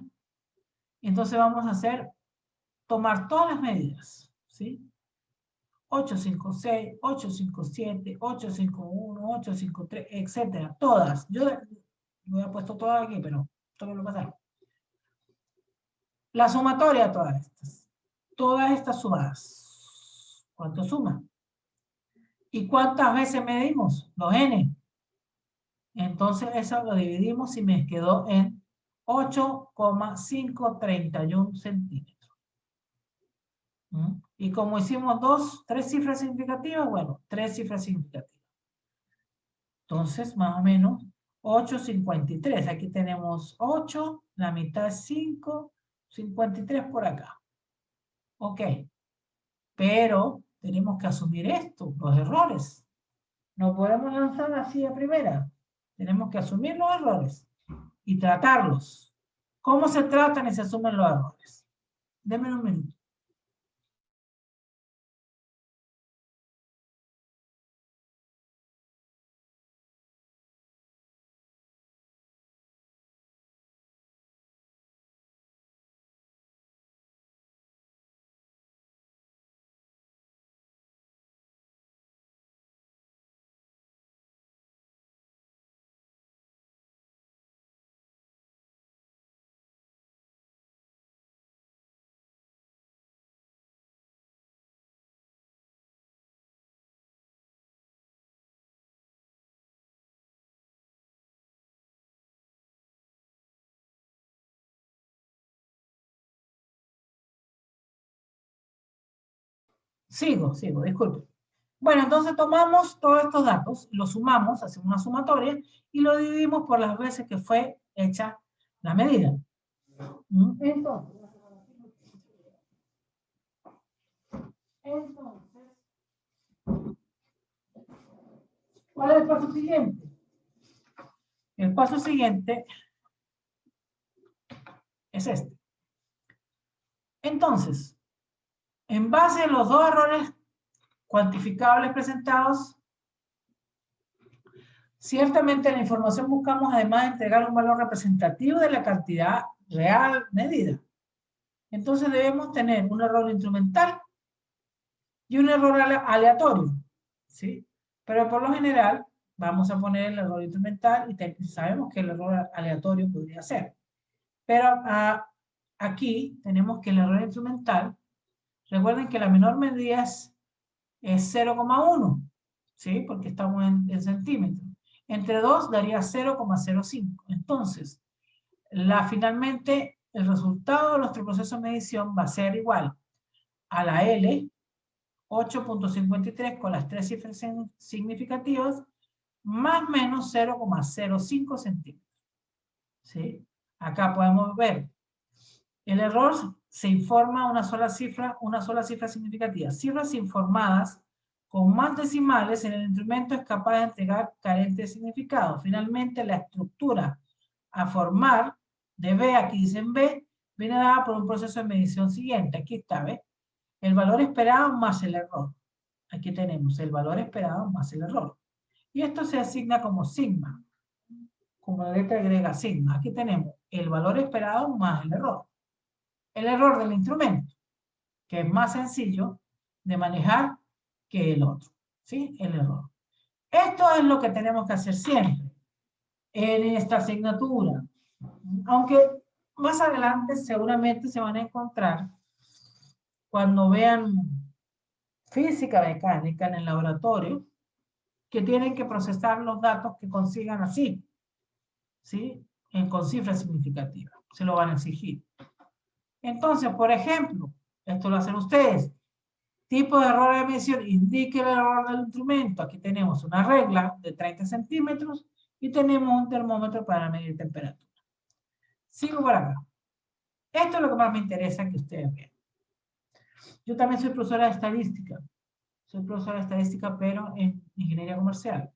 Entonces vamos a tomar todas las medidas, ¿sí? 856, 857, 851, 853, etcétera, todas. Yo lo he puesto todas aquí, pero todo lo pasa. La sumatoria de todas estas sumadas. ¿Cuánto suma? ¿Y cuántas veces medimos? Los n. Entonces eso lo dividimos y me quedó en 8,531 centímetros. Y como hicimos tres cifras significativas, bueno, tres cifras significativas. Entonces, más o menos, 8,53. Aquí tenemos 8, la mitad es 5, 53 por acá. Ok. Pero tenemos que asumir esto, los errores. No podemos lanzar así a primera. Tenemos que asumir los errores y tratarlos. ¿Cómo se tratan y se asumen los errores? Denme un minuto. Sigo, disculpe. Bueno, entonces tomamos todos estos datos, los sumamos, hacemos una sumatoria y lo dividimos por las veces que fue hecha la medida. Entonces, ¿cuál es el paso siguiente? El paso siguiente es este. Entonces, en base a los dos errores cuantificables presentados, ciertamente en la información buscamos además entregar un valor representativo de la cantidad real medida. Entonces debemos tener un error instrumental y un error aleatorio, ¿sí? Pero por lo general vamos a poner el error instrumental y sabemos que el error aleatorio podría ser. Pero aquí tenemos que el error instrumental, recuerden que la menor medida es 0,1, ¿sí? Porque estamos en centímetros. Entre 2 daría 0,05. Entonces, finalmente, el resultado de nuestro proceso de medición va a ser igual a la L, 8,53 con las tres cifras significativas, más o menos 0,05 centímetros. ¿Sí? Acá podemos ver, el error se informa una sola cifra significativa. Cifras informadas con más decimales en el instrumento es capaz de entregar carente de significado. Finalmente, la estructura a formar de B, aquí dicen B, viene dada por un proceso de medición siguiente. Aquí está, ¿ves? El valor esperado más el error. Aquí tenemos el valor esperado más el error. Y esto se asigna como sigma, como la letra griega sigma. Aquí tenemos el valor esperado más el error. El error del instrumento, que es más sencillo de manejar que el otro. ¿Sí? El error. Esto es lo que tenemos que hacer siempre en esta asignatura. Aunque más adelante seguramente se van a encontrar cuando vean física mecánica en el laboratorio, que tienen que procesar los datos que consigan así, ¿sí? Con cifras significativas. Se lo van a exigir. Entonces, por ejemplo, esto lo hacen ustedes. Tipo de error de medición, indique el error del instrumento. Aquí tenemos una regla de 30 centímetros y tenemos un termómetro para medir temperatura. Sigo por acá. Esto es lo que más me interesa que ustedes vean. Yo también soy profesora de estadística. soy profesora de estadística, pero en ingeniería comercial.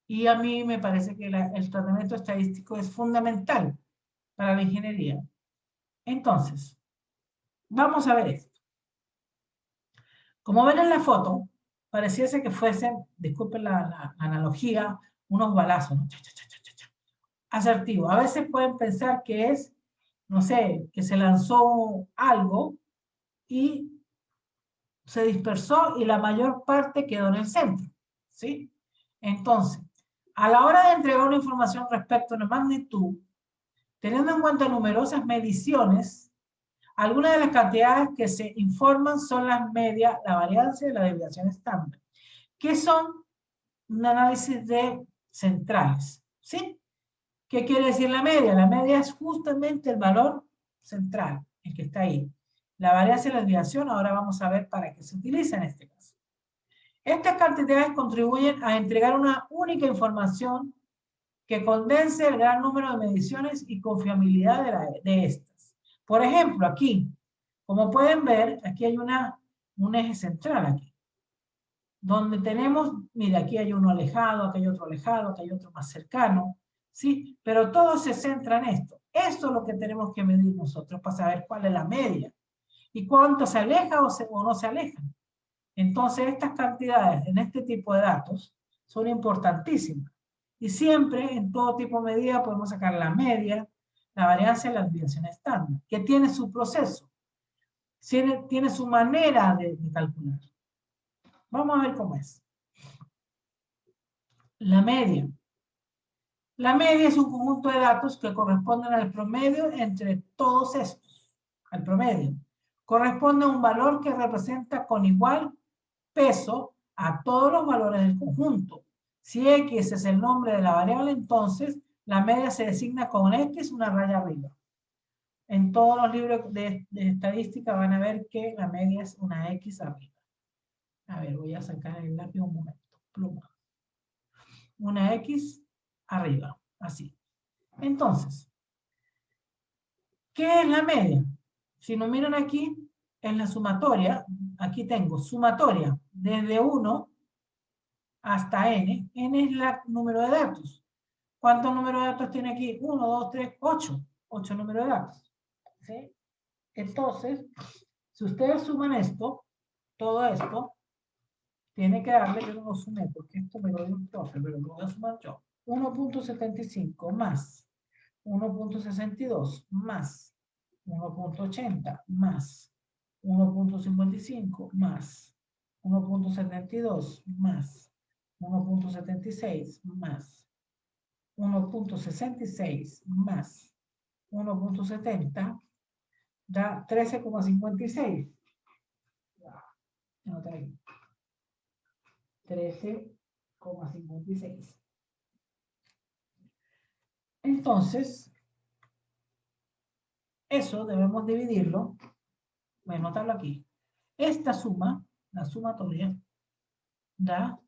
Y a mí me parece que el tratamiento estadístico es fundamental para la ingeniería. Entonces, vamos a ver esto. Como ven en la foto, pareciese que fuesen, disculpen la analogía, unos balazos, ¿no? Asertivo. A veces pueden pensar que es, no sé, que se lanzó algo y se dispersó y la mayor parte quedó en el centro, ¿sí? Entonces, a la hora de entregar una información respecto a una magnitud, teniendo en cuenta numerosas mediciones, algunas de las cantidades que se informan son las medias, la varianza y la desviación estándar, que son un análisis de centrales, ¿sí? ¿Qué quiere decir la media? La media es justamente el valor central, el que está ahí. La varianza y la desviación, ahora vamos a ver para qué se utiliza en este caso. Estas cantidades contribuyen a entregar una única información que condense el gran número de mediciones y confiabilidad de estas. Por ejemplo, aquí, como pueden ver, aquí hay un eje central aquí, donde tenemos, mira, aquí hay uno alejado, aquí hay otro alejado, aquí hay otro más cercano, ¿sí? Pero todo se centra en esto. Esto es lo que tenemos que medir nosotros para saber cuál es la media y cuánto se aleja o no se aleja. Entonces, estas cantidades en este tipo de datos son importantísimas. Y siempre, en todo tipo de medida, podemos sacar la media, la varianza y la desviación estándar, que tiene su proceso, tiene su manera de calcular. Vamos a ver cómo es. La media. La media es un conjunto de datos que corresponden al promedio entre todos estos. Al promedio. Corresponde a un valor que representa con igual peso a todos los valores del conjunto. Si X es el nombre de la variable, entonces la media se designa con X una raya arriba. En todos los libros de estadística van a ver que la media es una X arriba. A ver, voy a sacar el lápiz un momento. Pluma. Una X arriba, así. Entonces, ¿qué es la media? Si nos miran aquí, en la sumatoria, aquí tengo sumatoria desde 1 hasta n. N es el número de datos. ¿Cuántos números de datos tiene aquí? 1, 2, 3, 8. 8 números de datos. ¿Sí? Entonces, si ustedes suman esto, todo esto, tiene que darle, yo no lo sumé porque esto me lo dio un profe, pero lo voy a sumar yo. 1.75 más 1.62 más 1.80 más 1.55 más 1.72 más 1.76 más 1.66 más 1.70 da 13,56. Anota ahí. 13,56. Entonces, eso debemos dividirlo. Voy a anotarlo aquí. Esta suma, la sumatoria, da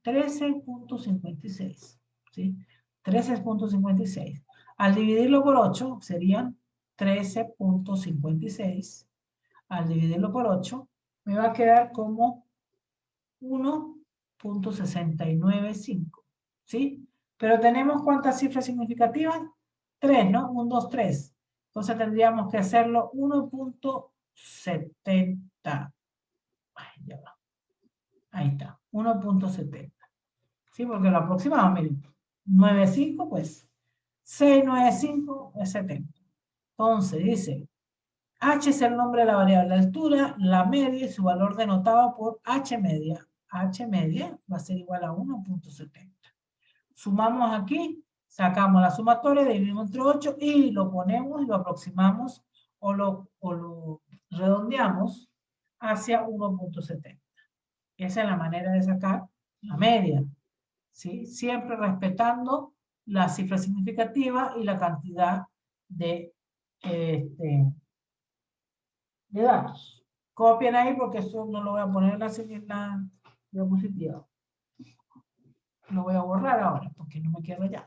13,56. ¿Sí? 13,56. Al dividirlo por 8 serían 13,56. Al dividirlo por 8 me va a quedar como 1.695. ¿Sí? Pero tenemos ¿cuántas cifras significativas? 3, ¿no? 1, 2, 3. Entonces tendríamos que hacerlo 1.70. Ay, ya va. Ahí está, 1.70. ¿Sí? Porque lo aproximamos, miren. 9,5, pues 695 es 70. Entonces dice, H es el nombre de la variable altura, la media y su valor denotado por H media. H media va a ser igual a 1.70. Sumamos aquí, sacamos la sumatoria, dividimos entre 8 y lo ponemos y lo aproximamos o lo redondeamos hacia 1.70. Esa es la manera de sacar la media, ¿sí? Siempre respetando la cifra significativa y la cantidad de datos. Copien ahí porque eso no lo voy a poner en la diapositiva. Lo voy a borrar ahora porque no me queda ya.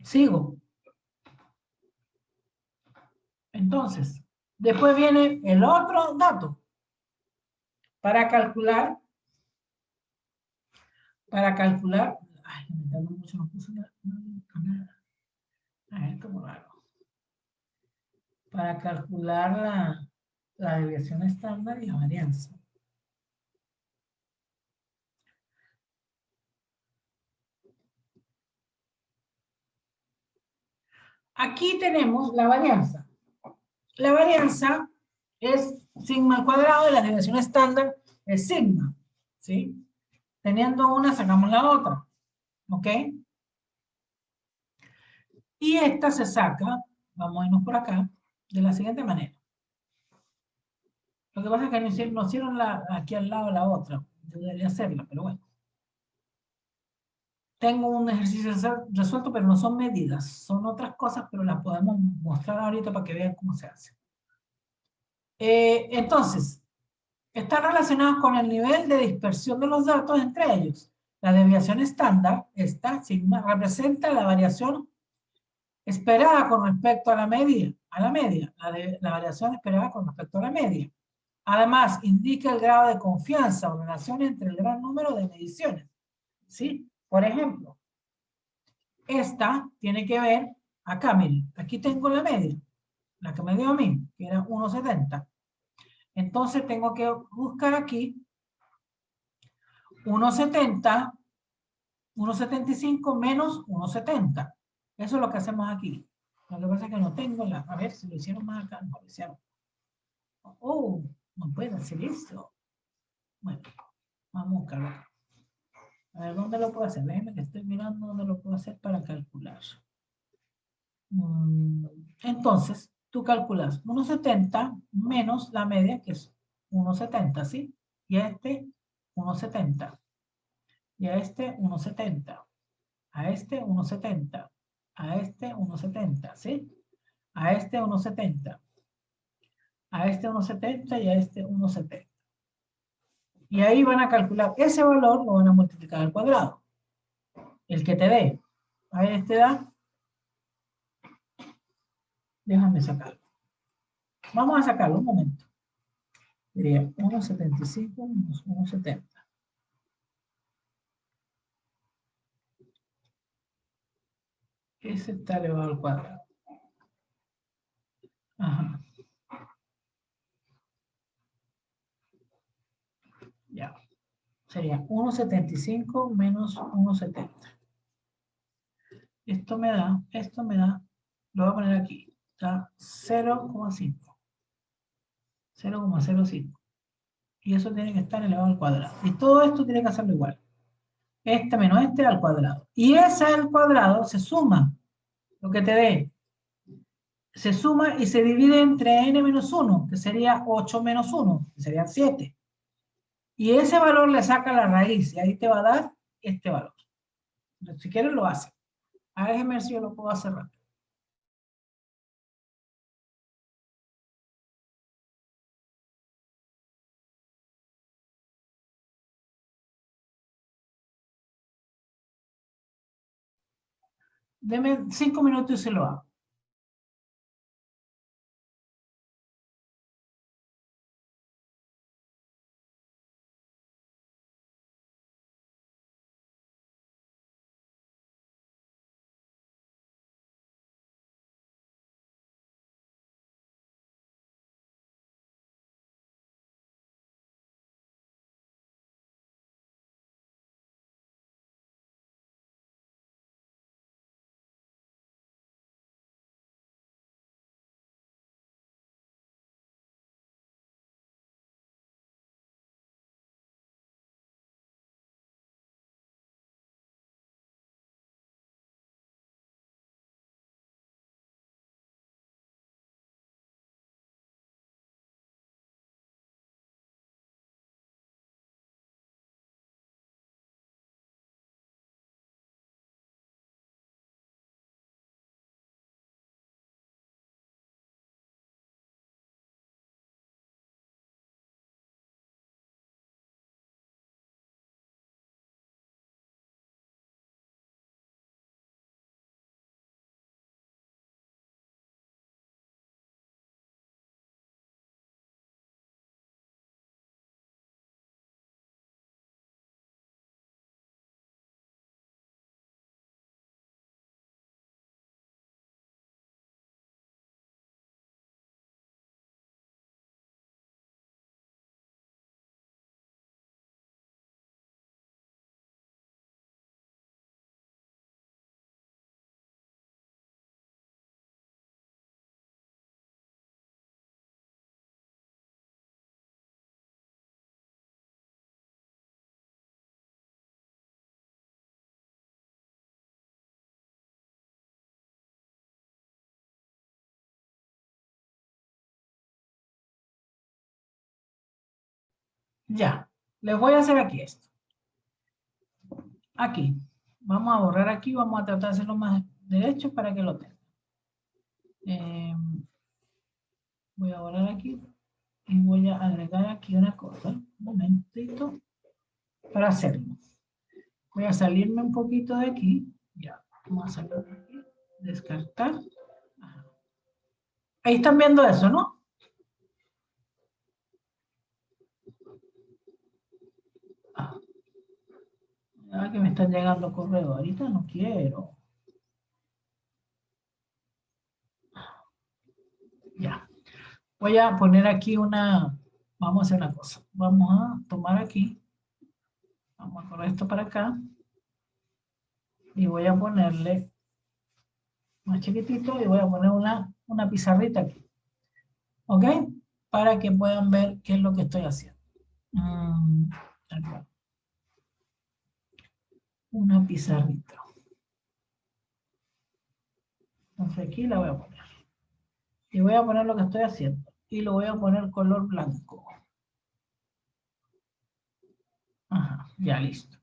Sigo. Entonces, después viene el otro dato. Para calcular, ay, me tardó mucho, no puse nada. A ver, cómo lo hago. Para calcular la desviación estándar y la varianza. Aquí tenemos la varianza. La varianza es sigma al cuadrado y la desviación estándar es sigma, ¿sí? Teniendo una, sacamos la otra, ¿ok? Y esta se saca, vamos a irnos por acá, de la siguiente manera. Lo que pasa es que nos hicieron aquí al lado la otra. Yo debería hacerla, pero bueno. Tengo un ejercicio resuelto, pero no son medidas. Son otras cosas, pero las podemos mostrar ahorita para que vean cómo se hace. Entonces, están relacionados con el nivel de dispersión de los datos entre ellos. La desviación estándar, esta sigma, representa la variación esperada con respecto a la media. La variación esperada con respecto a la media. Además, indica el grado de confianza o relación entre el gran número de mediciones. ¿Sí? Por ejemplo, esta tiene que ver, acá miren, aquí tengo la media, la que me dio a mí, que era 1,70. Entonces tengo que buscar aquí 1,70, 1,75 menos 1,70. Eso es lo que hacemos aquí. Lo que pasa es que no tengo la, a ver si lo hicieron más acá, no lo hicieron. Oh, no puedo hacer esto. Bueno, vamos a buscarlo acá. A ver, ¿dónde lo puedo hacer? Déjenme que estoy mirando dónde lo puedo hacer para calcular. Entonces, tú calculas 1,70 menos la media, que es 1,70, ¿sí? Y a este 1,70. Y a este 1,70. A este 1,70. A este 1,70, ¿sí? A este 1,70. A este 1,70 y a este 1,70. Y ahí van a calcular ese valor, lo van a multiplicar al cuadrado. El que te dé. A este da. Déjame sacarlo. Vamos a sacarlo un momento. Sería 1,75 menos 1,70. Ese está elevado al cuadrado. Ajá. Ya. Sería 1,75 menos 1,70. Esto me da, lo voy a poner aquí. Está 0,5. 0,05. Y eso tiene que estar elevado al cuadrado. Y todo esto tiene que hacerlo igual. Este menos este al cuadrado. Y ese al cuadrado se suma. Lo que te dé. Se suma y se divide entre n menos 1, que sería 8 menos 1, que serían 7. Y ese valor le saca la raíz, y ahí te va a dar este valor. Si quieres lo hace. A ese ejercicio lo puedo hacer rápido. Deme 5 minutos y se lo hago. Ya, les voy a hacer aquí esto. Aquí. Vamos a borrar aquí, vamos a tratar de hacerlo más derecho para que lo tengan. Voy a borrar aquí y voy a agregar aquí una cosa. Un momentito para hacerlo. Voy a salirme un poquito de aquí. Ya, vamos a salir de aquí. Descartar. Ajá. Ahí están viendo eso, ¿no? Ah, que me están llegando correos. Ahorita no quiero. Ya. Voy a poner aquí una... Vamos a hacer una cosa. Vamos a tomar aquí. Vamos a correr esto para acá. Y voy a ponerle más chiquitito y voy a poner una pizarrita aquí. ¿Ok? Para que puedan ver qué es lo que estoy haciendo. Una pizarrita. Entonces aquí la voy a poner. Y voy a poner lo que estoy haciendo. Y lo voy a poner color blanco. Ajá, ya listo.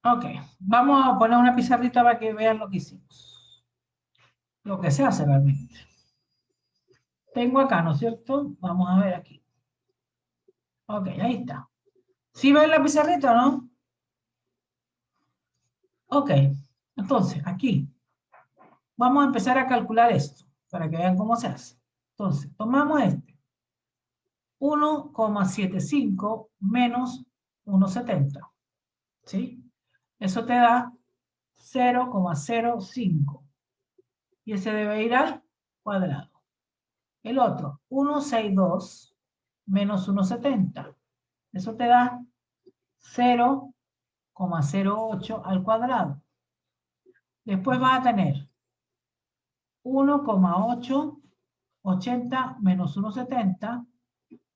Ok, vamos a poner una pizarrita para que vean lo que hicimos. Lo que se hace realmente. Tengo acá, ¿no es cierto? Vamos a ver aquí. Ok, ahí está. ¿Sí ven la pizarrita o no? Ok, entonces aquí vamos a empezar a calcular esto para que vean cómo se hace. Entonces, tomamos este. 1,75 menos 1,70. ¿Sí? Eso te da 0,05. Y ese debe ir al cuadrado. El otro, 1,62 menos 1,70. Eso te da 0,08 al cuadrado. Después vas a tener 1,880 menos 1,70.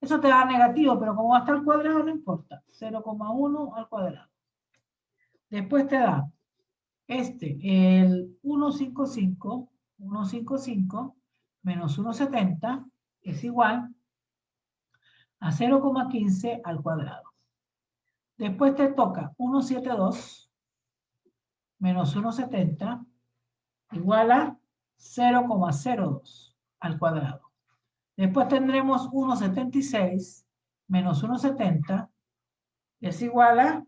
Eso te da negativo, pero como va a estar al cuadrado, no importa. 0,1 al cuadrado. Después te da el 1,55 menos 1,70 es igual a 0,15 al cuadrado. Después te toca 1,72 menos 1,70 igual a 0,02 al cuadrado. Después tendremos 1,76 menos 1,70 es igual a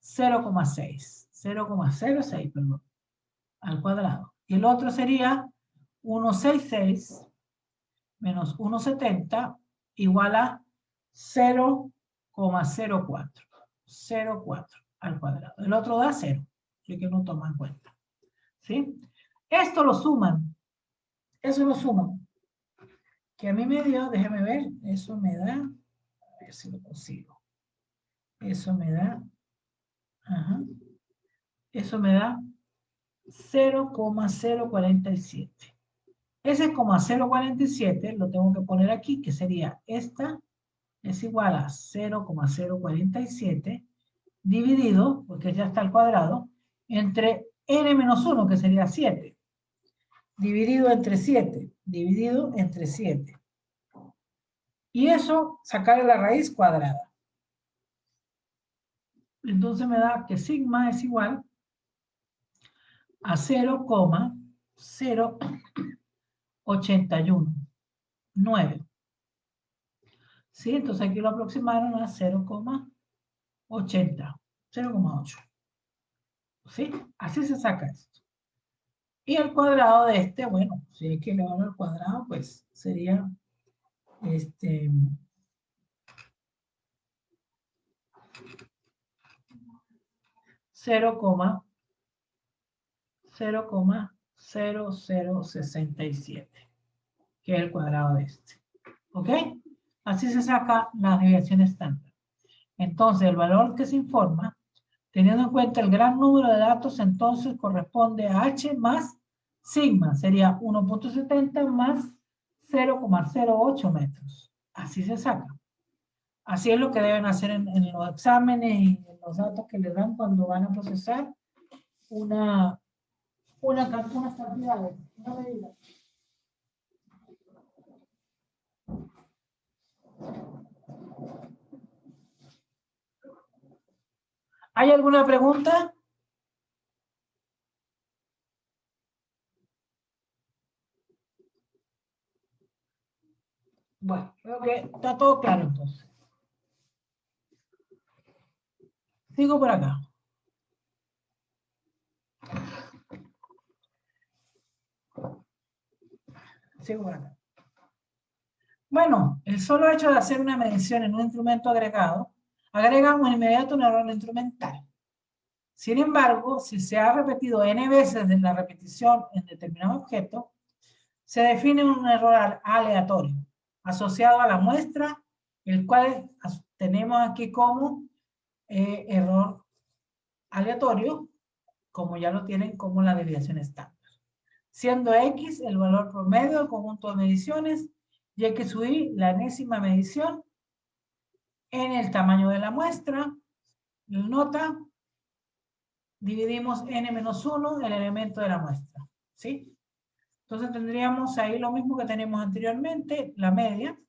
0,06, perdón, al cuadrado. Y el otro sería 1,66 menos 1,70 igual a 0,04. 0,4 al cuadrado. El otro da 0, así que no toma en cuenta. ¿Sí? Esto lo suman. Eso lo suman. Que a mí me dio, déjeme ver, eso me da, a ver si lo consigo. Eso me da, ajá, eso me da 0,047. Ese 0,047 lo tengo que poner aquí, que sería esta es igual a 0,047 dividido, porque ya está al cuadrado, entre n menos 1, que sería 7, dividido entre 7, dividido entre 7. Y eso, sacarle la raíz cuadrada. Entonces me da que sigma es igual a 0,0819. ¿Sí? Entonces aquí lo aproximaron a 0,80, 0,8. ¿Sí? Así se saca esto. Y el cuadrado de este, bueno, si hay que elevarlo al cuadrado, pues sería 0,0067, que es el cuadrado de este. ¿Ok? Así se saca la desviación estándar. Entonces, el valor que se informa, teniendo en cuenta el gran número de datos, entonces corresponde a H más sigma. Sería 1,70 más 0,08 metros. Así se saca. Así es lo que deben hacer en los exámenes y en los datos que les dan cuando van a procesar unas cantidades, una medida. ¿Hay alguna pregunta? Bueno, creo que está todo claro entonces. Sigo por acá. Sigo por acá. Bueno, el solo hecho de hacer una medición en un instrumento agregado, agregamos inmediato un error instrumental. Sin embargo, si se ha repetido n veces de la repetición en determinado objeto, se define un error aleatorio asociado a la muestra, el cual tenemos aquí como error aleatorio, como ya lo tienen como la desviación estándar. Siendo X el valor promedio del conjunto de mediciones y X sub I la enésima medición en el tamaño de la muestra, nota, dividimos n-1 el elemento de la muestra, ¿sí? Entonces tendríamos ahí lo mismo que tenemos anteriormente, la media,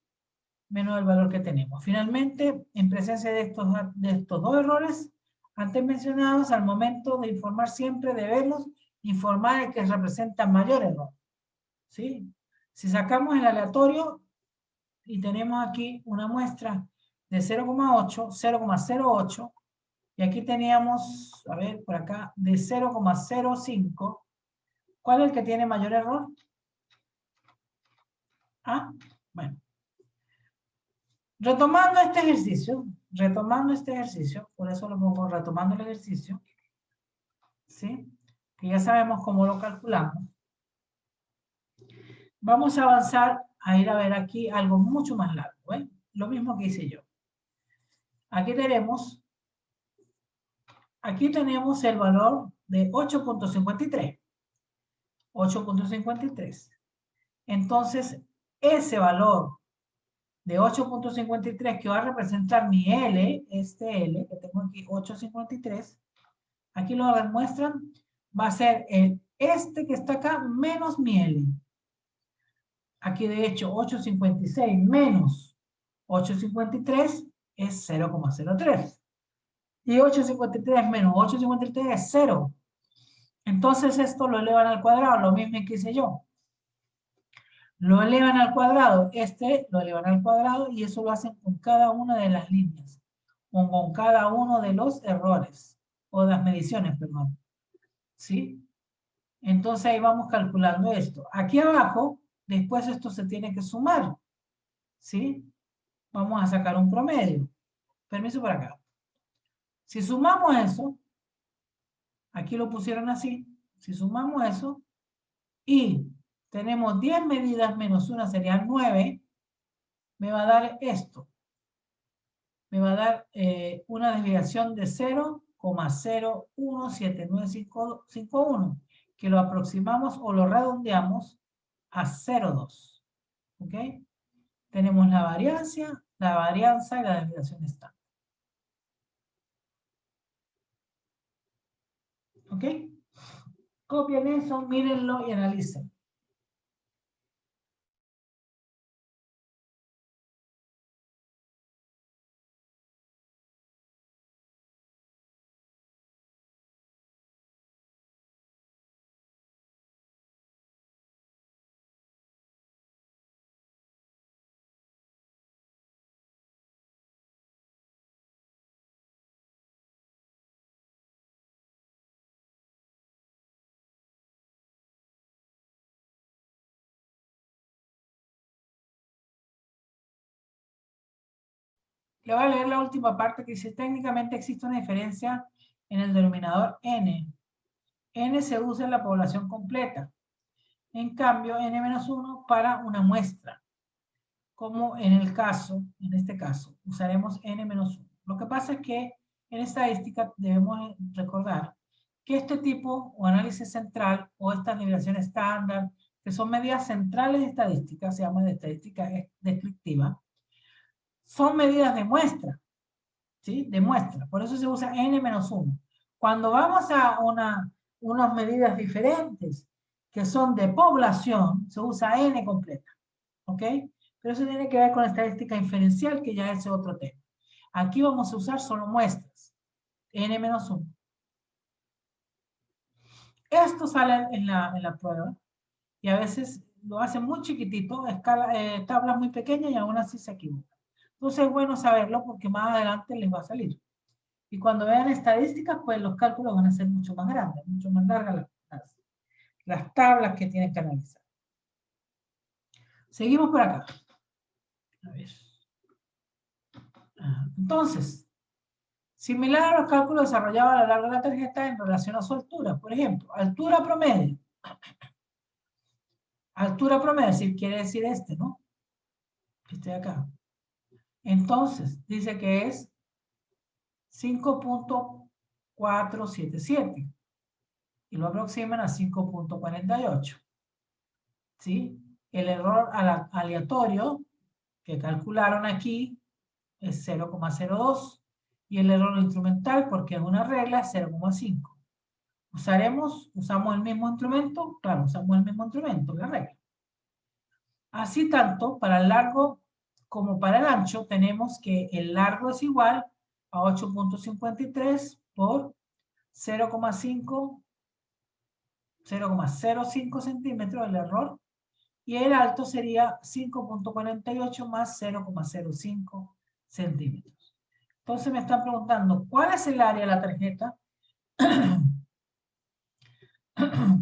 menos el valor que tenemos. Finalmente, en presencia de estos dos errores antes mencionados, al momento de informar siempre debemos informar el que representa mayor error, ¿sí? Si sacamos el aleatorio y tenemos aquí una muestra de 0,8, 0,08, y aquí teníamos, a ver, por acá, de 0,05, ¿cuál es el que tiene mayor error? Ah, bueno. Retomando este ejercicio, por eso lo pongo retomando el ejercicio, ¿sí? Que ya sabemos cómo lo calculamos. Vamos a avanzar a ir a ver aquí algo mucho más largo, ¿eh? Lo mismo que hice yo. Aquí tenemos el valor de 8.53. 8.53. Entonces, ese valor de 8.53 que va a representar mi L, este L, que tengo aquí 8.53, aquí lo demuestran, va a ser este que está acá menos mi L. Aquí de hecho 8.56 menos 8.53 es 0,03. Y 8.53 menos 8.53 es 0. Entonces esto lo elevan al cuadrado, lo mismo que hice yo. Lo elevan al cuadrado, lo elevan al cuadrado y eso lo hacen con cada una de las líneas. O con cada uno de los errores. O de las mediciones, perdón. ¿Sí? Entonces ahí vamos calculando esto. Aquí abajo, después esto se tiene que sumar. ¿Sí? Vamos a sacar un promedio. Permiso por acá. Si sumamos eso, aquí lo pusieron así. Si sumamos eso y tenemos 10 medidas menos una serían 9, me va a dar esto. Me va a dar una desviación de 0,017951, que lo aproximamos o lo redondeamos a 0,2. ¿Ok? Tenemos la varianza y la desviación estándar. ¿Ok? Copien eso, mírenlo y analicen. Le voy a leer la última parte que dice, técnicamente existe una diferencia en el denominador n. N se usa en la población completa. En cambio, n-1 para una muestra. Como en este caso, usaremos n-1. Lo que pasa es que en estadística debemos recordar que este tipo o análisis central o esta desviación estándar, que son medidas centrales de estadística, se llama de estadística descriptiva, son medidas de muestra, ¿sí? De muestra. Por eso se usa n-1. Cuando vamos a unas medidas diferentes, que son de población, se usa n completa, ¿ok? Pero eso tiene que ver con la estadística inferencial, que ya es otro tema. Aquí vamos a usar solo muestras, n menos 1. Esto sale en la prueba, y a veces lo hacen muy chiquitito, tablas muy pequeñas, y aún así se equivocan. Entonces es bueno saberlo porque más adelante les va a salir. Y cuando vean estadísticas, pues los cálculos van a ser mucho más grandes, mucho más largas las tablas que tienen que analizar. Seguimos por acá. A ver. Entonces, similar a los cálculos desarrollados a lo largo de la tarjeta en relación a su altura. Por ejemplo, altura promedio. Altura promedio, si quiere decir este, ¿no? Este de acá. Entonces, dice que es 5.477 y lo aproximan a 5.48. ¿Sí? El error aleatorio que calcularon aquí es 0.02 y el error instrumental, porque es una regla, es 0.5. ¿Usamos el mismo instrumento? Claro, usamos el mismo instrumento, la regla. Así tanto para el largo como para el ancho tenemos que el largo es igual a 8.53 por 0,05 centímetros el error, y el alto sería 5.48 más 0,05 centímetros. Entonces me están preguntando, ¿cuál es el área de la tarjeta?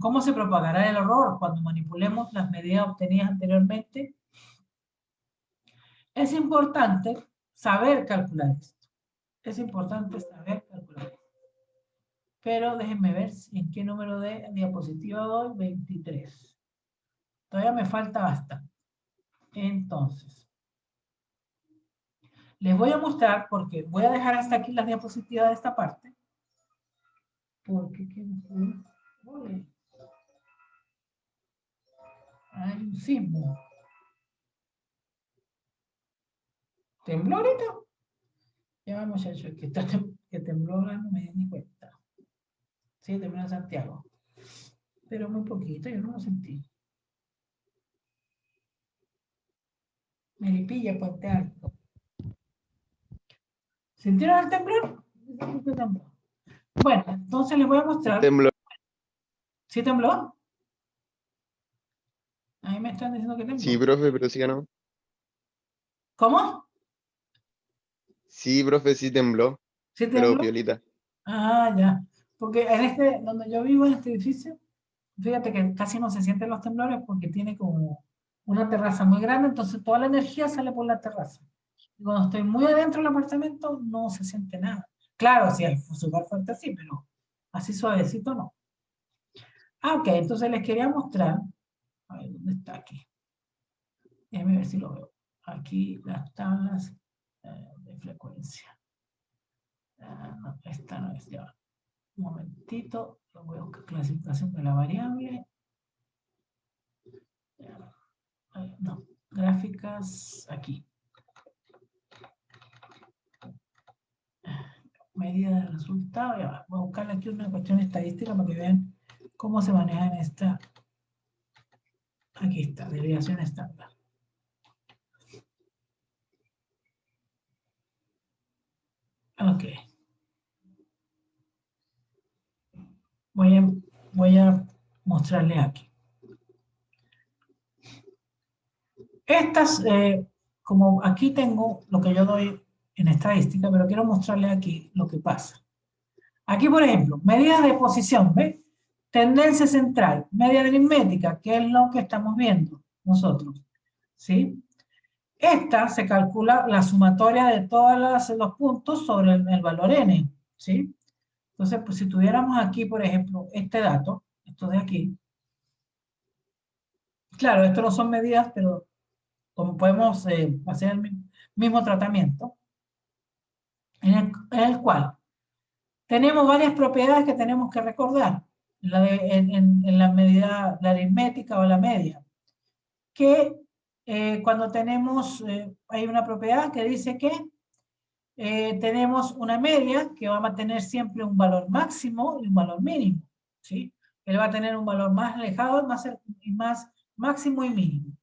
¿Cómo se propagará el error cuando manipulemos las medidas obtenidas anteriormente? Es importante saber calcular esto. Es importante saber calcular esto. Pero déjenme ver en qué número de diapositiva doy. 23. Todavía me falta bastante. Entonces, les voy a mostrar, porque voy a dejar hasta aquí las diapositivas de esta parte. Porque hay un sismo. ¿Tembló ahorita? Ya, muchachos, que tembló ahora no me di ni cuenta. Sí, tembló en Santiago. Pero muy poquito, yo no lo sentí. Melipilla, Puente Alto. ¿Sintieron el temblor? Bueno, entonces les voy a mostrar. Tembló. ¿Sí tembló? Ahí me están diciendo que tembló. Sí, profe, pero sí que no. ¿Cómo? Sí, profe, sí tembló, ¿Sí pero tembló? piolita. Ah, ya. Porque en donde yo vivo, en este edificio, fíjate que casi no se sienten los temblores porque tiene como una terraza muy grande, entonces toda la energía sale por la terraza. Y cuando estoy muy adentro del apartamento, no se siente nada. Claro, si es súper fuerte, sí, pero así suavecito no. Ah, ok, entonces les quería mostrar. A ver, ¿dónde está aquí? Déjenme ver si lo veo. Aquí las tablas de frecuencia. No, esta no es ya. Un momentito, lo voy a buscar, clasificación de la variable. No, gráficas aquí. Medida de resultado. Ya, voy a buscar aquí una cuestión estadística para que vean cómo se maneja en esta. Aquí está, desviación estándar. Ok. Voy a mostrarles aquí. Estas, como aquí tengo lo que yo doy en estadística, pero quiero mostrarles aquí lo que pasa. Aquí, por ejemplo, medidas de posición, ¿ves? Tendencia central, media aritmética, que es lo que estamos viendo nosotros, ¿sí? Esta se calcula la sumatoria de todos los puntos sobre el valor n, ¿sí? Entonces, pues si tuviéramos aquí, por ejemplo, este dato, esto de aquí, claro, esto no son medidas, pero como podemos hacer el mismo tratamiento, en el cual tenemos varias propiedades que tenemos que recordar en la medida, la aritmética o la media, que cuando tenemos, hay una propiedad que dice que tenemos una media que va a mantener siempre un valor máximo y un valor mínimo, ¿sí? Él va a tener un valor más alejado y más máximo y mínimo.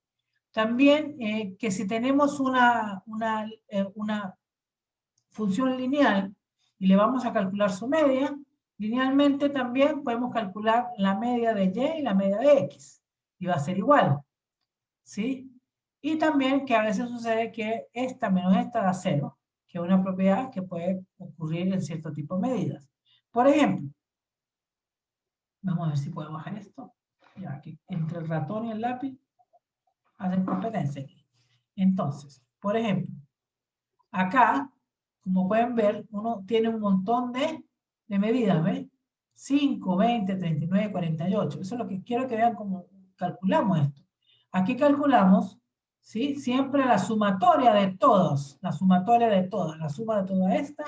También que si tenemos una función lineal y le vamos a calcular su media, linealmente también podemos calcular la media de y y la media de x, y va a ser igual, ¿sí? Y también que a veces sucede que esta menos esta da 0, que es una propiedad que puede ocurrir en cierto tipo de medidas. Por ejemplo, vamos a ver si puedo bajar esto. Ya aquí, entre el ratón y el lápiz, hacen competencia aquí. Entonces, por ejemplo, acá, como pueden ver, uno tiene un montón de medidas, ¿ves? 5, 20, 39, 48. Eso es lo que quiero que vean cómo calculamos esto. Aquí calculamos, ¿sí? Siempre la sumatoria de todos, la sumatoria de todas, la suma de toda esta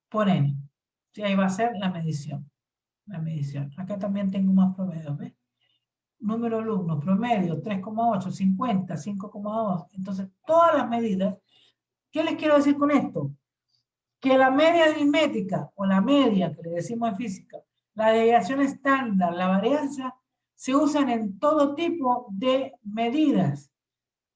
por n. ¿Sí? Ahí va a ser la medición. La medición. Acá también tengo más promedios, ¿ves? Número de alumnos, promedio, 3,8, 50, 5,2. Entonces, todas las medidas. ¿Qué les quiero decir con esto? Que la media aritmética, o la media que le decimos en física, la desviación estándar, la varianza, se usan en todo tipo de medidas.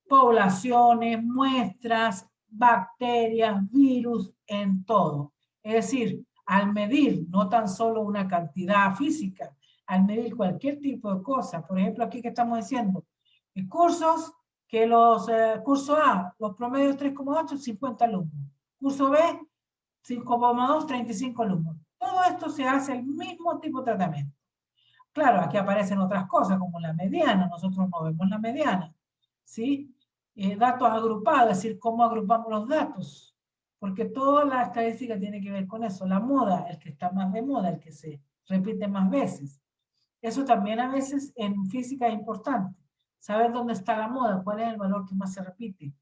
Poblaciones, muestras, bacterias, virus, en todo. Es decir, al medir no tan solo una cantidad física, al medir cualquier tipo de cosa, por ejemplo, aquí que estamos diciendo, cursos, que los curso A, los promedios 3,8, 50 alumnos. Curso B, 5,2, 35 alumnos. Todo esto se hace el mismo tipo de tratamiento. Claro, aquí aparecen otras cosas, como la mediana, nosotros no vemos la mediana, ¿sí? Datos agrupados, es decir, cómo agrupamos los datos, porque toda la estadística tiene que ver con eso. La moda, el que está más de moda, el que se repite más veces. Eso también a veces en física es importante, saber dónde está la moda, cuál es el valor que más se repite,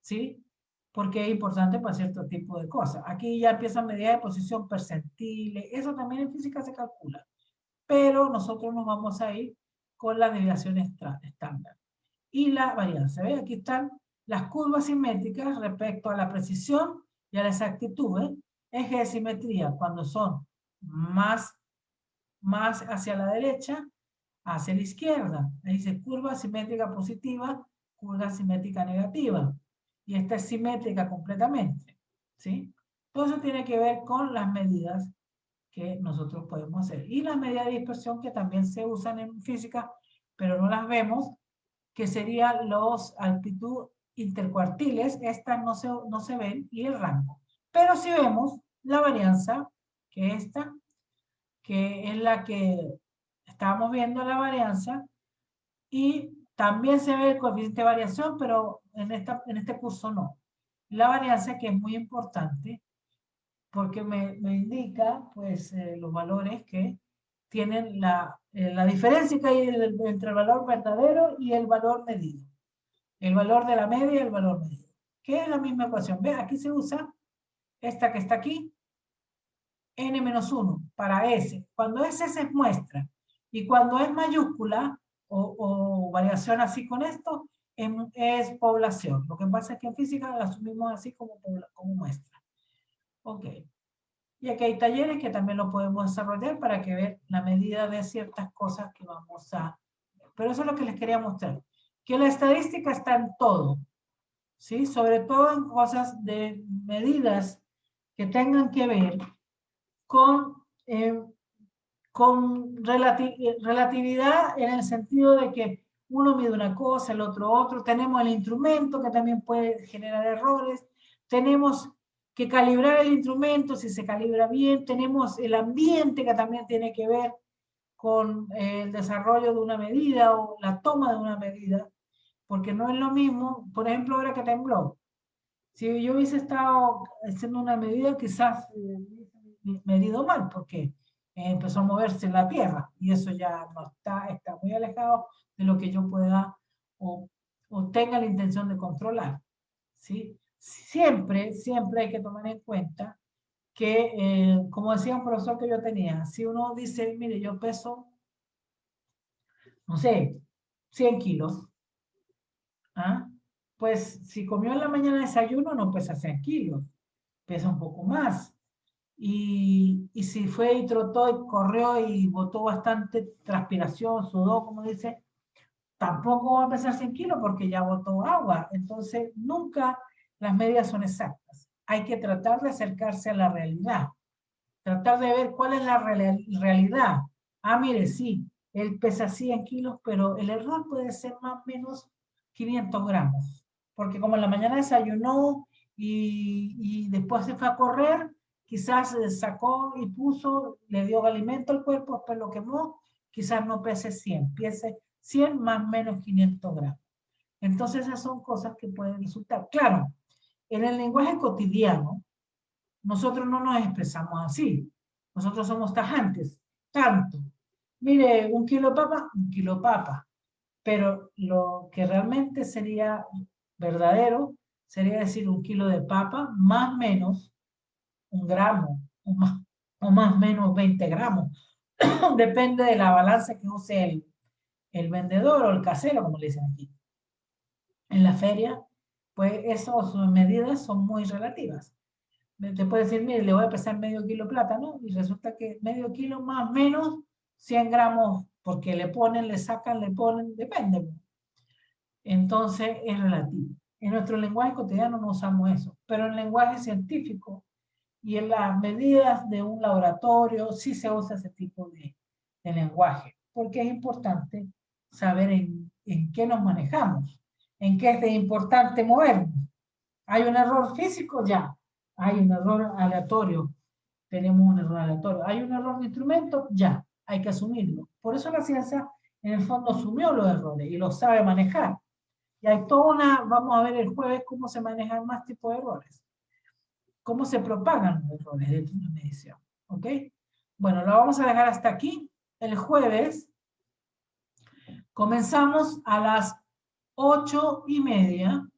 ¿sí? Porque es importante para cierto tipo de cosas. Aquí ya empiezan medidas de posición percentiles, eso también en física se calcula, pero nosotros nos vamos a ir con la desviación estándar. Y la varianza, ¿ve? Aquí están las curvas simétricas respecto a la precisión y a la exactitud, ¿eh? Eje de simetría cuando son más hacia la derecha, hacia la izquierda. Ahí dice curva simétrica positiva, curva simétrica negativa. Y esta es simétrica completamente, ¿sí? Todo eso tiene que ver con las medidas que nosotros podemos hacer. Y las medidas de dispersión que también se usan en física, pero no las vemos, que serían los altitud intercuartiles, estas no se ven, y el rango. Pero si vemos la varianza, que esta, que es la que estábamos viendo la varianza, y también se ve el coeficiente de variación, pero en este curso no. La varianza, que es muy importante, porque me indica pues los valores que tienen la diferencia que hay entre el valor verdadero y el valor medido. El valor de la media y el valor medido. Que es la misma ecuación. ¿Ves? Aquí se usa esta que está aquí, n-1 para S. Cuando es S es muestra. Y cuando es mayúscula o variación así con esto, es población. Lo que pasa es que en física la asumimos así como muestra. Ok. Y aquí hay talleres que también lo podemos desarrollar para que vean la medida de ciertas cosas que vamos a... Pero eso es lo que les quería mostrar. Que la estadística está en todo, ¿sí? Sobre todo en cosas de medidas que tengan que ver con relatividad en el sentido de que uno mide una cosa, el otro. Tenemos el instrumento que también puede generar errores. Tenemos que calibrar el instrumento, si se calibra bien. Tenemos el ambiente que también tiene que ver con el desarrollo de una medida o la toma de una medida, porque no es lo mismo, por ejemplo, ahora que tembló. Si yo hubiese estado haciendo una medida, quizás medido mal, porque empezó a moverse la Tierra, y eso ya no está muy alejado de lo que yo pueda o tenga la intención de controlar, ¿sí? Siempre hay que tomar en cuenta que, como decía un profesor que yo tenía, si uno dice, mire, yo peso, no sé, 100 kilos, ¿ah? Pues si comió en la mañana desayuno, no pesa 100 kilos, pesa un poco más. Y si fue y trotó y corrió y botó bastante transpiración, sudó, como dice, tampoco va a pesar 100 kilos porque ya botó agua. Entonces, nunca las medidas son exactas. hay que tratar de acercarse a la realidad. Tratar de ver cuál es la realidad. Ah, mire, sí, él pesa 100 kilos, pero el error puede ser más o menos 500 gramos. Porque como en la mañana desayunó y después se fue a correr, quizás sacó y puso, le dio alimento al cuerpo, después lo quemó, quizás no pese 100, pese 100 más o menos 500 gramos. Entonces esas son cosas que pueden resultar. Claro, en el lenguaje cotidiano, nosotros no nos expresamos así. Nosotros somos tajantes. Tanto. Mire, 1 kilo de papa. Pero lo que realmente sería verdadero sería decir 1 kilo de papa más o menos 1 gramo o más o menos 20 gramos. Depende de la balanza que use el vendedor o el casero, como le dicen aquí. En la feria, pues esas medidas son muy relativas. Te puede decir, mire, le voy a pesar medio kilo de plátano y resulta que medio kilo más o menos 100 gramos, porque le ponen, le sacan, le ponen, depende. Entonces es relativo. En nuestro lenguaje cotidiano no usamos eso, pero en el lenguaje científico y en las medidas de un laboratorio sí se usa ese tipo de lenguaje, porque es importante saber en qué nos manejamos, en qué es de importante movernos. Hay un error físico, ya. Hay un error aleatorio, tenemos un error aleatorio. Hay un error de instrumento, ya. Hay que asumirlo. Por eso la ciencia, en el fondo, asumió los errores y los sabe manejar. Y hay toda una, vamos a ver el jueves cómo se manejan más tipos de errores. Cómo se propagan los errores dentro de una medición. ¿Ok? Bueno, lo vamos a dejar hasta aquí. El jueves comenzamos a las 8:30